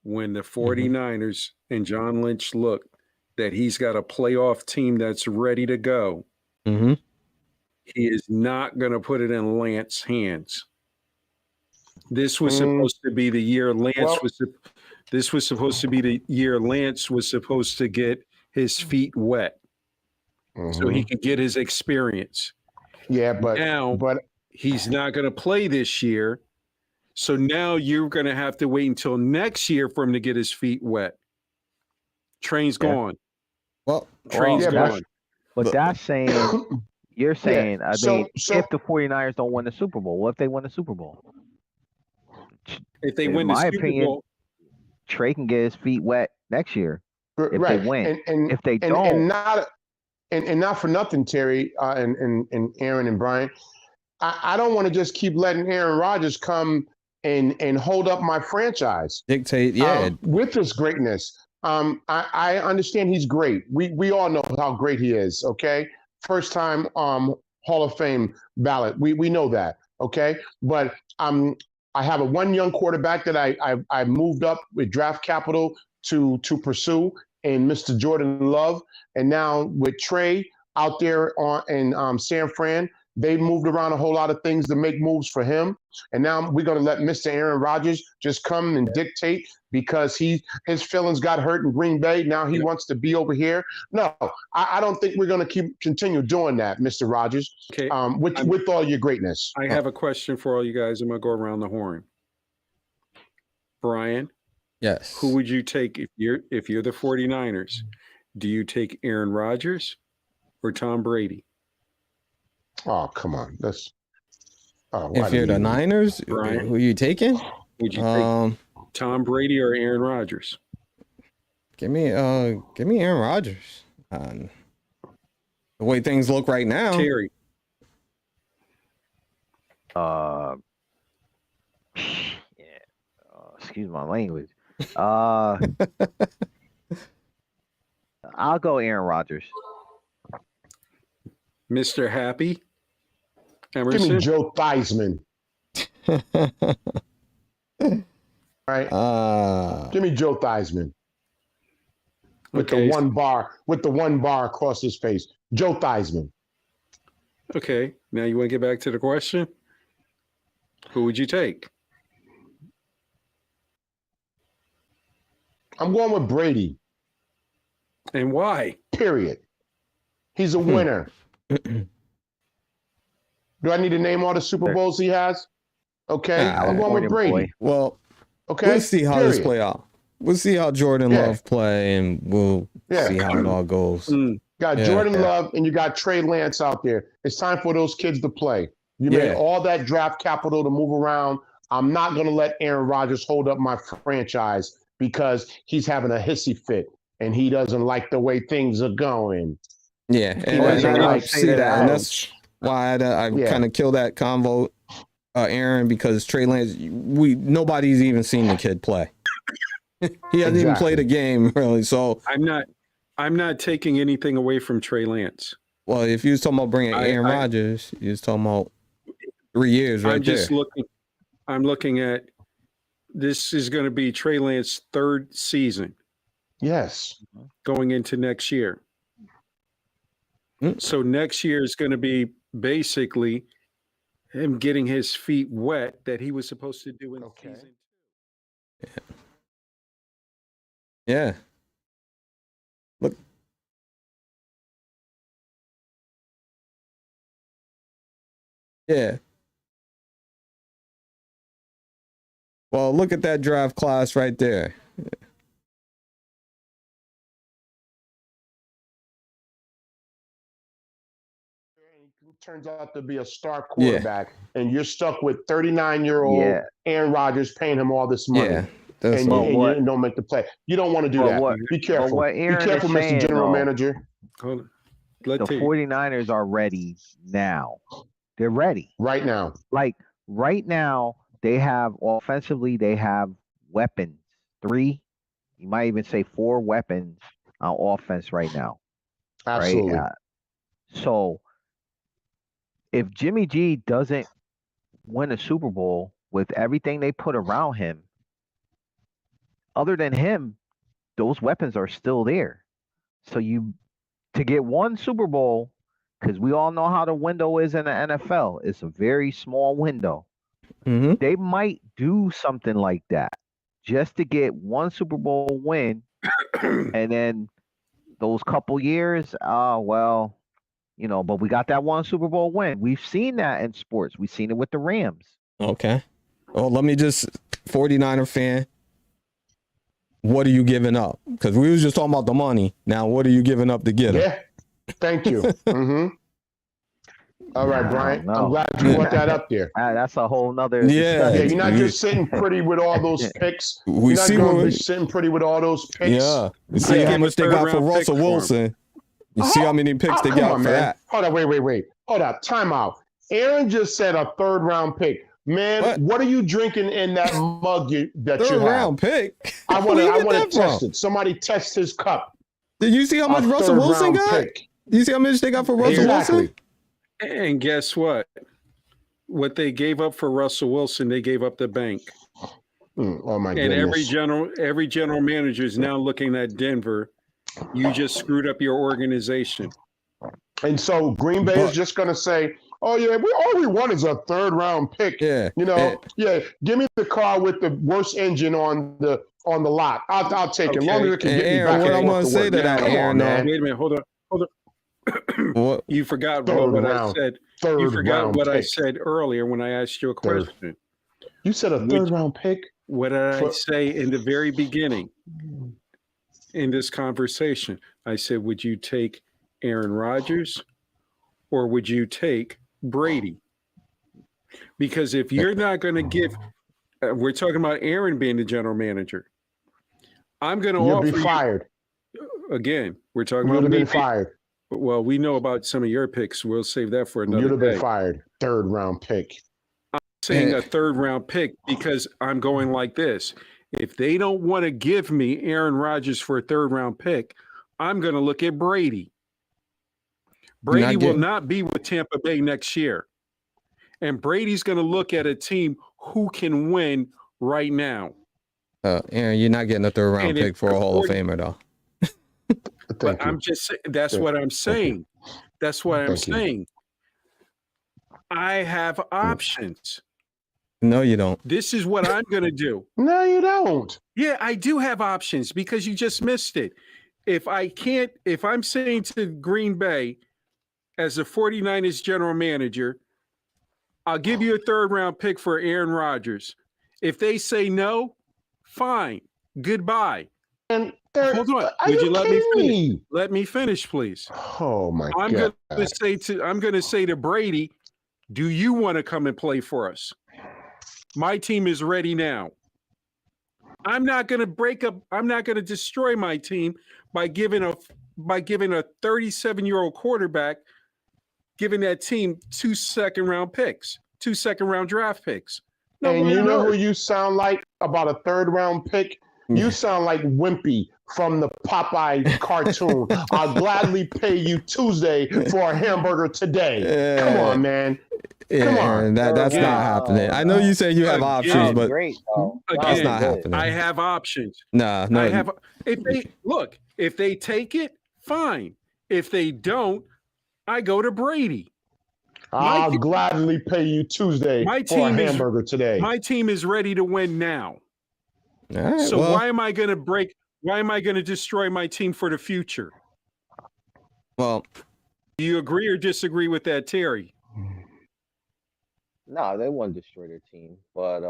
when the 49ers and John Lynch look that he's got a playoff team that's ready to go, Mm-hmm. he is not going to put it in Lance's hands. This was supposed to be the year This was supposed to be the year Lance was supposed to get his feet wet, so he could get his experience. Yeah, but he's not going to play this year. So now you're going to have to wait until next year for him to get his feet wet. Train's gone. Well, Train's gone. But that's saying, you're saying, so if the 49ers don't win the Super Bowl, what if they win the Super Bowl? If they In win the my Super opinion, Bowl, Trey can get his feet wet next year if right. they win. And if they don't, and not for nothing, Terry and Aaron and Brian, I don't want to just keep letting Aaron Rodgers come and hold up my franchise. Dictate, with his greatness. I understand he's great. We all know how great he is. Okay, first time Hall of Fame ballot. We know that. Okay, but I have one young quarterback that I moved up with draft capital to pursue, and Mr. Jordan Love, and now with Trey out there in San Fran. They moved around a whole lot of things to make moves for him. And now we're going to let Mr. Aaron Rodgers just come and dictate because his feelings got hurt in Green Bay. Now he wants to be over here. No, I don't think we're going to continue doing that, Mr. Rodgers, okay. with all your greatness. I have a question for all you guys. I'm going to go around the horn. Brian? Yes. Who would you take if you're the 49ers? Do you take Aaron Rodgers or Tom Brady? Oh, come on. If you're the Niners, Brian, who are you taking? Would you take Tom Brady or Aaron Rodgers? Give me Aaron Rodgers. The way things look right now. Terry. Excuse my language. I'll go Aaron Rodgers. Mr. Happy Emerson. Give me Joe Theismann. Right? Give me Joe Theismann. With the one bar across his face. Joe Theismann. Okay. Now you want to get back to the question? Who would you take? I'm going with Brady. And why? Period. He's a winner. Do I need to name all the Super Bowls he has? Okay. I'm going with Brady. Boy. Well, okay. We'll see how this play out. We'll see how Jordan Love play, and we'll see how it all goes. Got Jordan Love and you got Trey Lance out there. It's time for those kids to play. You made all that draft capital to move around. I'm not going to let Aaron Rodgers hold up my franchise because he's having a hissy fit and he doesn't like the way things are going. Yeah, and I see that, and that's why I kind of kill that convo, Aaron, because Trey Lance, nobody's even seen the kid play. He hasn't even played a game really. So I'm not taking anything away from Trey Lance. Well, if you was talking about bringing Aaron Rodgers, you was talking about 3 years right there. I'm looking at this is going to be Trey Lance's third season. Yes. Going into next year. So next year is going to be basically him getting his feet wet that he was supposed to do in season 2. Yeah. Look. Yeah. Well, look at that draft class right there. Turns out to be a star quarterback, and you're stuck with 39-year-old Aaron Rodgers paying him all this money. Yeah. And you don't make the play. You don't want to do that. Be careful. Be careful, Mr. General Manager. The 49ers are ready now. They're ready. Right now. Like, right now, they have offensively, they have weapons. 3, you might even say 4 weapons on offense right now. Absolutely. Right? So if Jimmy G doesn't win a Super Bowl with everything they put around him, other than him, those weapons are still there. So to get one Super Bowl, because we all know how the window is in the NFL, it's a very small window. Mm-hmm. They might do something like that just to get one Super Bowl win, and then those couple years, but we got that one Super Bowl win. We've seen that in sports. We've seen it with the Rams. Okay. Well, let me just 49er fan. What are you giving up? Because we was just talking about the money. Now, what are you giving up to get it? Yeah. Thank you. Mm-hmm. All right, Brian. No. I'm glad you brought that up there. That's a whole nother. Yeah. Yeah, you're not just sitting pretty with all those picks. We You're not see going to what be sitting pretty with all those picks. Yeah. You see how much they got for Russell Wilson. You see how many picks they got for that. Hold on, wait. Hold up. Time out. Aaron just said a 3rd round pick. Man, what are you drinking in that mug that you have? 3rd round pick? I want to test it. Somebody test his cup. Did you see how much Russell Wilson got? Pick. You see how much they got for Russell Wilson? And guess what? What they gave up for Russell Wilson, they gave up the bank. Oh my and goodness. every general manager is now looking at Denver. You just screwed up your organization. And so Green Bay is just going to say, "Oh yeah, all we want is a 3rd round pick." Yeah. Give me the car with the worst engine on the lot. I'll take it. As long as it can get me back. What I'm going to say to that, Aaron, man. Wait a minute, hold on. What? You forgot Third what round. I said. Third You forgot round what I pick. said earlier when I asked you a question. You said a 3rd round pick? What did I say in the very beginning in this conversation? I said, would you take Aaron Rodgers or would you take Brady? Because if you're not going to give, we're talking about Aaron being the general manager. I'm going to offer You'll be fired. Again, we're talking You'd about have me. been fired. Well, we know about some of your picks. We'll save that for another You'd have day. been fired. 3rd round pick. I'm saying a 3rd round pick because I'm going like this. If they don't want to give me Aaron Rodgers for a 3rd round pick, I'm going to look at Brady. Brady will not be with Tampa Bay next year. And Brady's going to look at a team who can win right now. Aaron, you're not getting a 3rd round pick for a Hall of Famer, though. But I'm just saying, that's what I'm saying. That's what I'm saying. I have options. No, you don't. This is what I'm going to do. No, you don't. Yeah, I do have options because you just missed it. If I'm saying to Green Bay as the 49ers general manager, I'll give you a 3rd round pick for Aaron Rodgers. If they say no, fine. Goodbye. And hold on. Would you let me finish? Let me finish, please. Oh my God. I'm going to say to Brady, do you want to come and play for us? My team is ready now. I'm not going to break up. I'm not going to destroy my team by giving a 37-year-old quarterback, giving that team 2 2nd-round draft picks. No, and you know who you sound like about a 3rd round pick? You sound like Wimpy from the Popeye cartoon. I'll gladly pay you Tuesday for a hamburger today. Come on, man. Come on. That's not happening. I know you say you have options, but that's not happening. I have options. No. I have. If they take it, fine. If they don't, I go to Brady. I'll gladly pay you Tuesday for a hamburger today. My team is ready to win now. Right, so why am I going to break? Why am I going to destroy my team for the future? Well, do you agree or disagree with that, Terry? No, they wouldn't destroy their team, but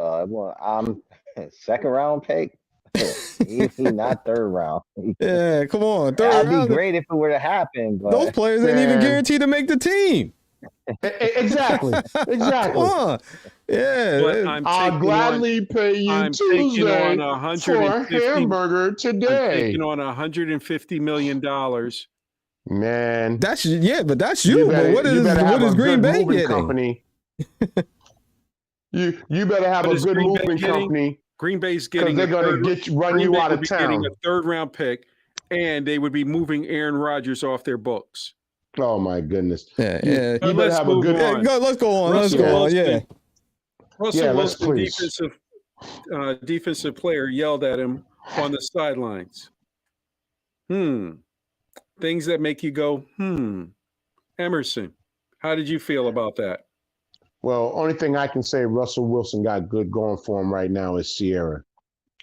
I'm 2nd round pick. Easy, not 3rd round. Yeah, come on. That'd be great if it were to happen. But those players ain't even guaranteed to make the team. Exactly. Come on. Yeah. I'll gladly pay you Tuesday for a hamburger today. I'm taking on $150 million. Man, that's you. But what is Green Bay getting? Company. you better have a good moving company. Green Bay's getting they're going to run you out of town. Getting a 3rd round pick, and they would be moving Aaron Rodgers off their books. Oh my goodness. Yeah. You better let's have a move good. on. Let's go on. Russell Let's go on. Wilson- Yeah. Russell let's Wilson, please. defensive player, yelled at him on the sidelines. Things that make you go, Emerson, how did you feel about that? Well, only thing I can say Russell Wilson got good going for him right now is Sierra.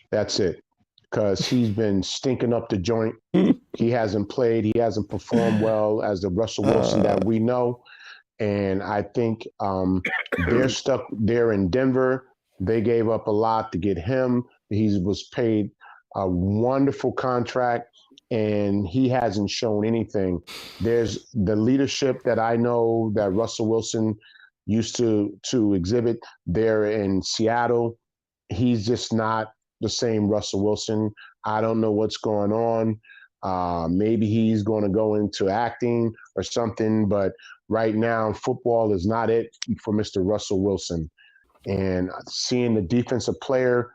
That's it. Because he's been stinking up the joint. He hasn't played. He hasn't performed well as the Russell Wilson that we know. And I think they're stuck there in Denver. They gave up a lot to get him. He was paid a wonderful contract, and he hasn't shown anything. There's the leadership that I know that Russell Wilson used to exhibit there in Seattle. He's just not the same Russell Wilson. I don't know what's going on. Maybe he's going to go into acting or something, but right now football is not it for Mr. Russell Wilson. And seeing the defensive player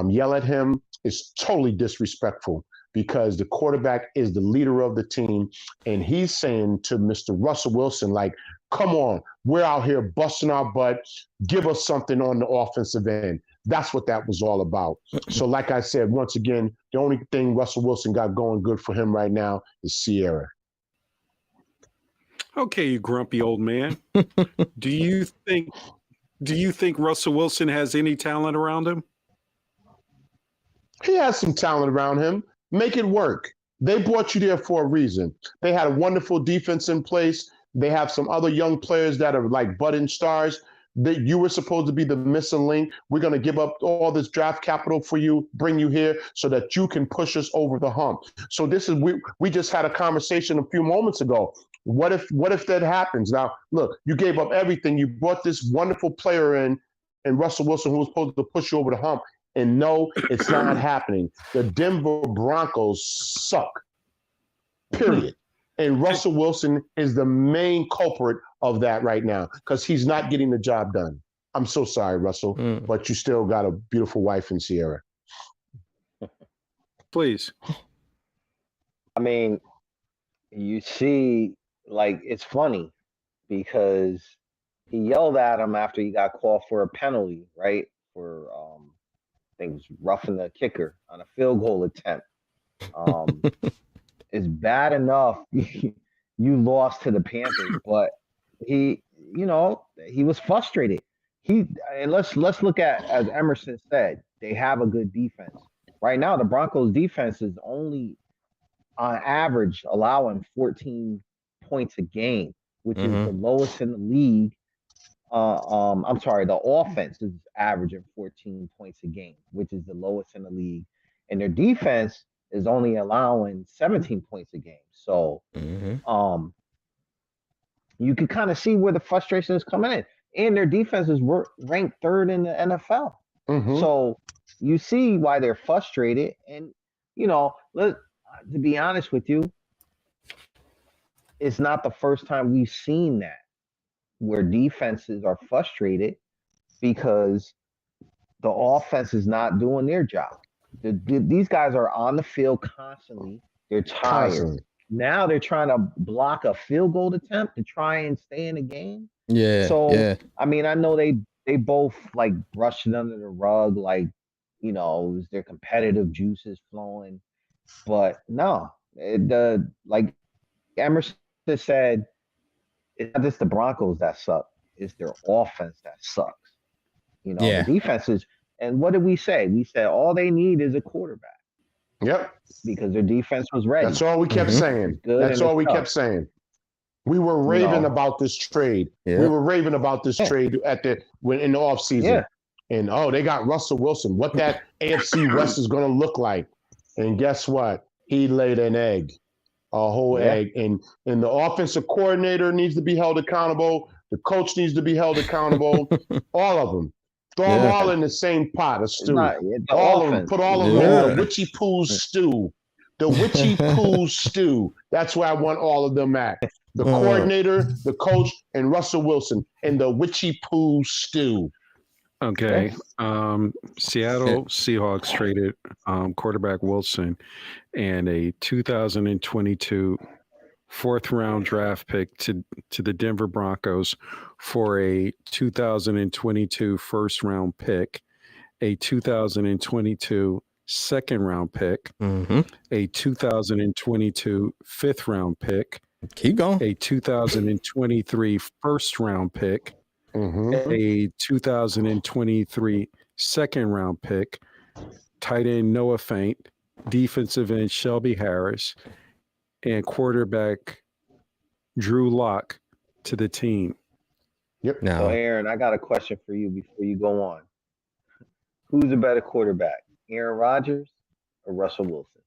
yell at him is totally disrespectful, because the quarterback is the leader of the team. And he's saying to Mr. Russell Wilson, like, come on, we're out here busting our butt. Give us something on the offensive end. That's what that was all about. So like I said, once again, the only thing Russell Wilson got going good for him right now is Sierra. Okay, you grumpy old man. Do you think Russell Wilson has any talent around him? He has some talent around him. Make it work. They brought you there for a reason. They had a wonderful defense in place. They have some other young players that are like budding stars. That you were supposed to be the missing link. We're going to give up all this draft capital for you, bring you here so that you can push us over the hump. So this is we just had a conversation a few moments ago. What if that happens? Now, look, you gave up everything. You brought this wonderful player in, and Russell Wilson, who was supposed to push you over the hump. And no, it's not happening. The Denver Broncos suck, period. And Russell Wilson is the main culprit of that right now, because he's not getting the job done. I'm so sorry, Russell, but you still got a beautiful wife in Sierra. Please. I mean, you see, like, it's funny because he yelled at him after he got called for a penalty, right? For I think it was roughing the kicker on a field goal attempt. It's bad enough you lost to the Panthers, but he was frustrated. And let's look at, as Emerson said, they have a good defense. Right now, the Broncos defense is only on average allowing 14 points a game, which is the lowest in the league. I'm sorry, the offense is averaging 14 points a game, which is the lowest in the league. And their defense is only allowing 17 points a game. So you can kind of see where the frustration is coming in. And their defense is ranked third in the NFL. So you see why they're frustrated. And, to be honest with you, it's not the first time we've seen that, where defenses are frustrated because the offense is not doing their job. These guys are on the field constantly. They're tired. Constantly. Now they're trying to block a field goal attempt to try and stay in the game. Yeah. So, I mean, I know they both like brushed it under the rug, like, it was their competitive juices flowing. But no, like Emerson said, it's not just the Broncos that suck. It's their offense that sucks. The defenses. And what did we say? We said all they need is a quarterback. Yep. Because their defense was ready. That's all we kept saying. That's all we kept saying. We were raving about this trade. Yeah. We were raving about this trade in the offseason. Yeah. And they got Russell Wilson. What that AFC West is going to look like. And guess what? He laid an egg, a whole egg. And the offensive coordinator needs to be held accountable. The coach needs to be held accountable. All of them. Throw them all in the same pot of stew. All of them. Put all of them in the witchy poo stew. The witchy poo stew. That's where I want all of them at. The coordinator, the coach, and Russell Wilson in the witchy poo stew. Okay. Seattle Seahawks traded quarterback Wilson and a 2022 fourth-round draft pick to the Denver Broncos for a 2022 first-round pick, a 2022 second-round pick, a 2022 fifth-round pick, Keep going. a 2023 first-round pick, a 2023 second-round pick, tight end Noah Fant, defensive end Shelby Harris, and quarterback Drew Lock to the team. Yep. Now, So, Aaron, I got a question for you before you go on. Who's a better quarterback, Aaron Rodgers or Russell Wilson?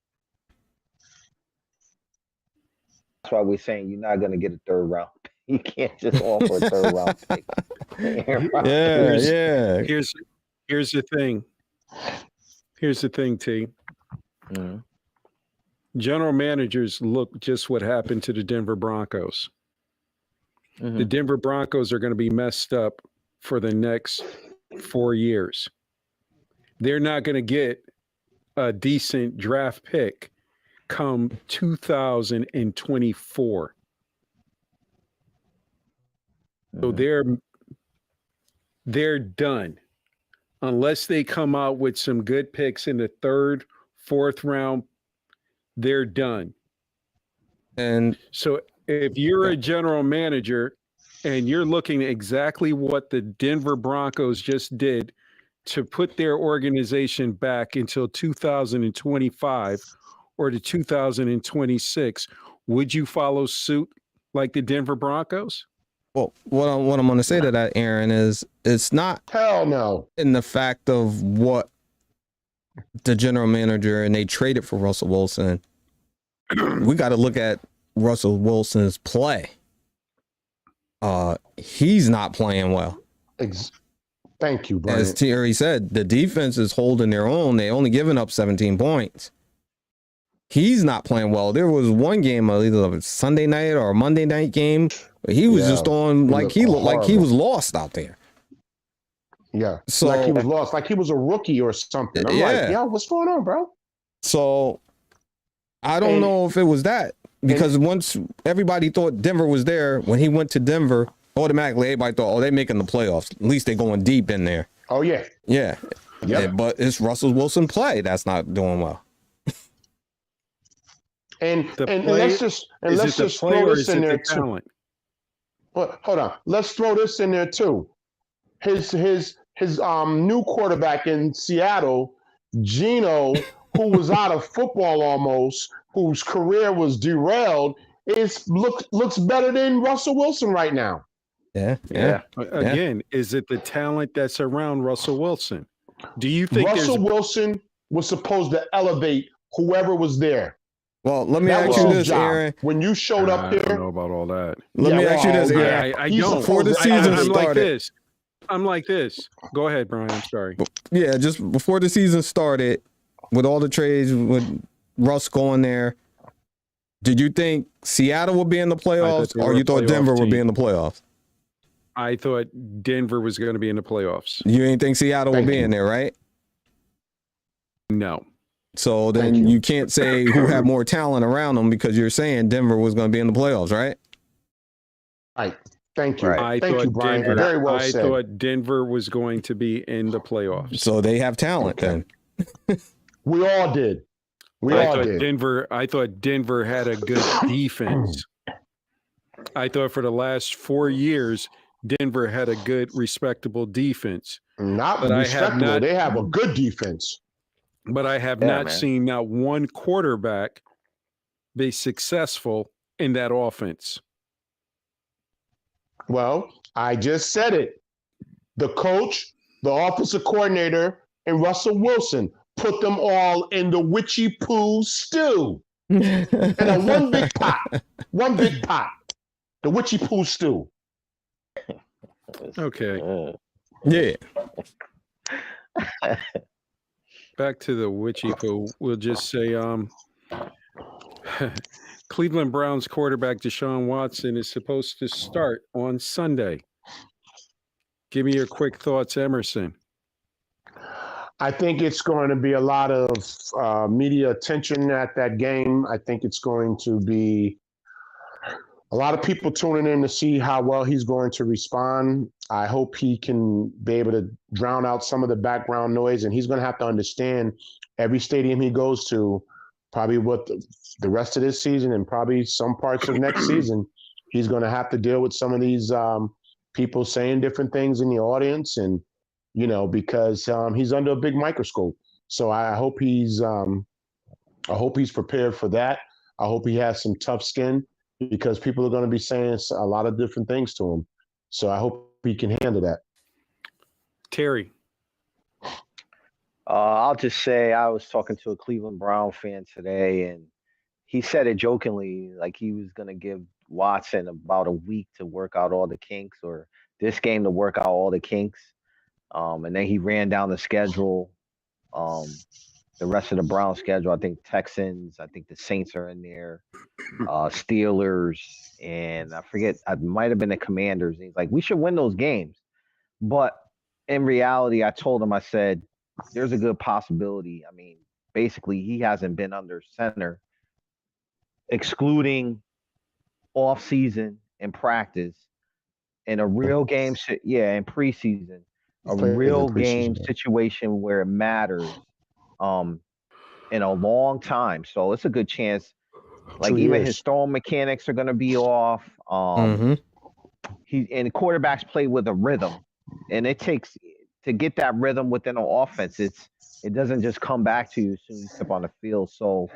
That's why we're saying you're not going to get a third round pick. You can't just offer a third round pick. Aaron Rodgers. yeah. Here's the thing. Here's the thing, T. Mhm. General managers look just what happened to the Denver Broncos. The Denver Broncos are going to be messed up for the next 4 years. They're not going to get a decent draft pick come 2024. So they're done unless they come out with some good picks in the third, fourth round. They're done. And So if you're a general manager and you're looking at exactly what the Denver Broncos just did to put their organization back until 2025 or to 2026, would you follow suit like the Denver Broncos? well, what I'm going to say to that, Aaron, is it's not Hell no. in the fact of what the general manager and they traded for Russell Wilson. We got to look at Russell Wilson's play. He's not playing well. Thank you, Brian. As Thierry said, the defense is holding their own. They only given up 17 points. He's not playing well. There was one game, either a Sunday night or a Monday night game, where he was just on like he looked like he was lost out there. Yeah. So like he was lost, like he was a rookie or something. I'm like, yo, what's going on, bro? So I don't know if it was that, because once everybody thought Denver was there, when he went to Denver, automatically everybody thought, oh, they're making the playoffs. At least they're going deep in there. Oh, yeah. Yeah. Yep. But it's Russell Wilson play that's not doing well. And let's just throw this in there too. Well, hold on. Let's throw this in there too. His new quarterback in Seattle, Geno, who was out of football almost, whose career was derailed, looks better than Russell Wilson right now. Yeah. Again, is it the talent that's around Russell Wilson? Do you think Russell Wilson was supposed to elevate whoever was there? Well, let me ask you this, Aaron. When you showed up here, I don't know about all that. Let me ask you this, Aaron. I don't. Before the season started, I'm like this. Go ahead, Brian. I'm sorry. Yeah, just before the season started, with all the trades, with Russ going there, did you think Seattle would be in the playoffs, or you thought Denver would be in the playoffs? I thought Denver was going to be in the playoffs. You ain't think Seattle would be in there, right? No. So then you can't say who had more talent around them, because you're saying Denver was going to be in the playoffs, right? Right. Thank you. I Thank you, Brian. Very well said. I thought Denver was going to be in the playoffs. So they have talent then. We all did. I thought Denver had a good defense. I thought for the last 4 years, Denver had a good, respectable defense. Not respectable. They have a good defense. But I have not seen not one quarterback be successful in that offense. Well, I just said it. The coach, the offensive coordinator, and Russell Wilson put them all in the witchy poo stew. In a one big pot. One big pot. The witchy poo stew. Okay. Yeah. Back to the witchy poo. We'll just say Cleveland Browns quarterback Deshaun Watson is supposed to start on Sunday. Give me your quick thoughts, Emerson. I think it's going to be a lot of media attention at that game. I think it's going to be a lot of people tuning in to see how well he's going to respond. I hope he can be able to drown out some of the background noise, and he's going to have to understand every stadium he goes to, probably what the rest of this season and probably some parts of next season, he's going to have to deal with some of these people saying different things in the audience, and because he's under a big microscope. So I hope he's prepared for that. I hope he has some tough skin, because people are going to be saying a lot of different things to him. So I hope he can handle that. Terry. I'll just say I was talking to a Cleveland Brown fan today, and he said it jokingly, like he was going to give Watson about a week to work out all the kinks, or this game to work out all the kinks. And then he ran down the schedule, the rest of the Brown schedule. I think Texans, I think the Saints are in there, Steelers, and I forget, it might have been the Commanders. And he's like, we should win those games. But in reality, I told him, I said, there's a good possibility. I mean, basically, he hasn't been under center, excluding off-season and practice, in a real game, in preseason, a real game situation where it matters in a long time. So it's a good chance. Like, even his throwing mechanics are going to be off. And quarterbacks play with a rhythm, and it takes to get that rhythm within an offense. It doesn't just come back to you as soon as you step on the field. So,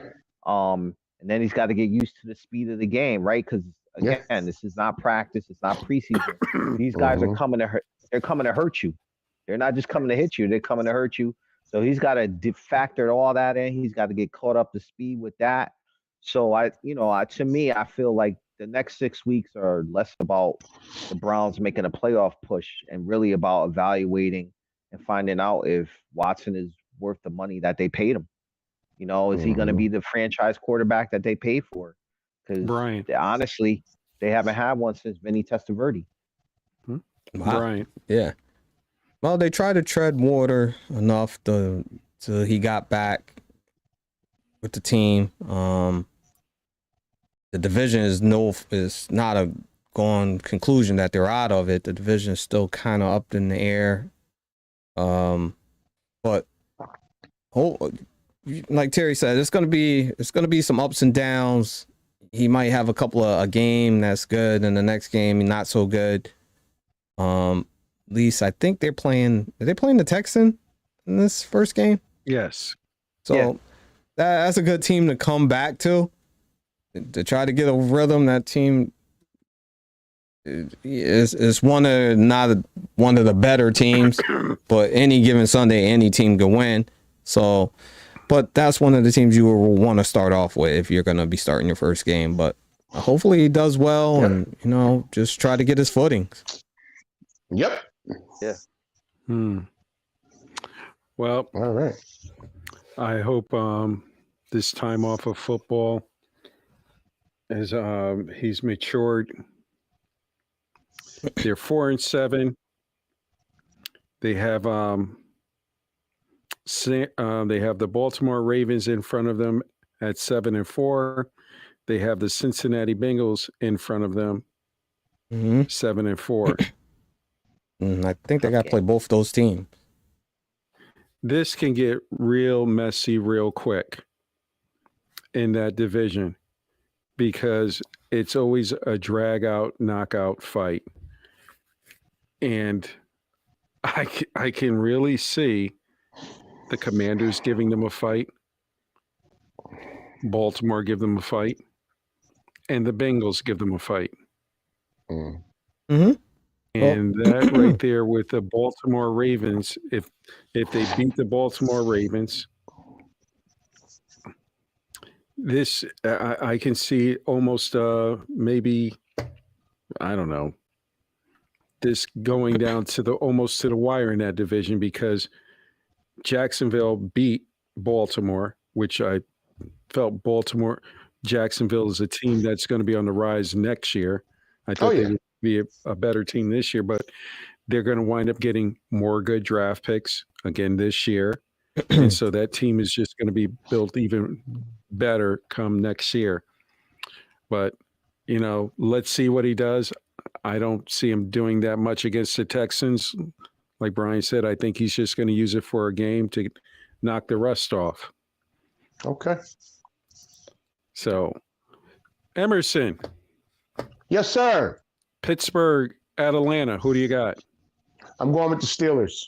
and then he's got to get used to the speed of the game, right? Because again, this is not practice. It's not preseason. These guys are coming to hurt. They're coming to hurt you. They're not just coming to hit you. They're coming to hurt you. So he's got to factor all that in. He's got to get caught up to speed with that. So to me, I feel like the next 6 weeks are less about the Browns making a playoff push and really about evaluating and finding out if Watson is worth the money that they paid him. Is he going to be the franchise quarterback that they pay for? Because honestly, they haven't had one since Vinny Testaverde. Wow. Right. Yeah. Well, they tried to tread water enough till he got back with the team. The division is not a gone conclusion that they're out of it. The division is still kind of up in the air. But like Terry said, it's gonna be some ups and downs. He might have a game that's good, and the next game not so good. At least I think they're playing. Are they playing the Texans in this first game? Yes. So that's a good team to come back to try to get a rhythm. That team is one of the better teams, but any given Sunday, any team can win. So, but that's one of the teams you will want to start off with if you're going to be starting your first game. But hopefully he does well and, just try to get his footings. Yep. Yeah. Well, all right. I hope this time off of football as he's matured. They're 4-7. They have the Baltimore Ravens in front of them at 7-4. They have the Cincinnati Bengals in front of them, 7-4. I think they got to play both those teams. This can get real messy real quick in that division because it's always a drag-out, knockout fight. And I can really see the Commanders giving them a fight, Baltimore give them a fight, and the Bengals give them a fight. Mm-hmm. And that right there with the Baltimore Ravens, if they beat the Baltimore Ravens, this I can see almost maybe, I don't know, this going down to almost to the wire in that division because Jacksonville beat Baltimore, which I felt Jacksonville is a team that's going to be on the rise next year. I thought they would be a better team this year, but they're going to wind up getting more good draft picks again this year. And so that team is just going to be built even better come next year. But, let's see what he does. I don't see him doing that much against the Texans. Like Brian said, I think he's just going to use it for a game to knock the rust off. Okay. So, Emerson, Yes, sir. Pittsburgh at Atlanta. Who do you got? I'm going with the Steelers.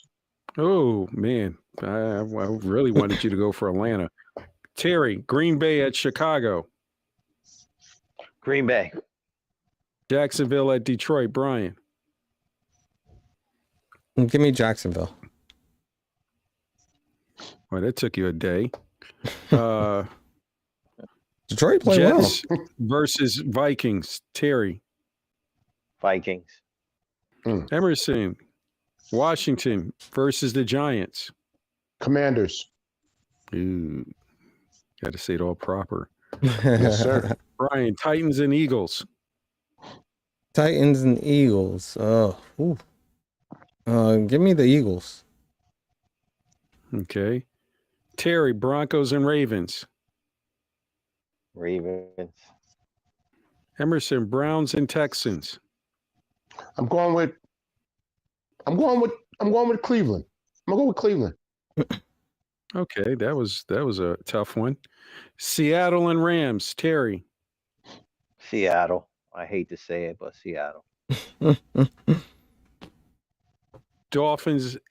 Oh, man. I really wanted you to go for Atlanta. Terry, Green Bay at Chicago. Green Bay. Jacksonville at Detroit. Brian. Give me Jacksonville. Well, that took you a day. Detroit played Jets well. versus Vikings. Terry. Vikings. Emerson. Washington versus the Giants. Commanders. Ooh, got to say it all proper. Yes, sir. Brian, Titans and Eagles. Titans and Eagles. Give me the Eagles. Okay. Terry, Broncos and Ravens. Ravens. Emerson, Browns and Texans. I'm going with Cleveland. I'm gonna go with Cleveland. Okay, that was a tough one. Seattle and Rams. Terry. Seattle. I hate to say it, but Seattle. Dolphins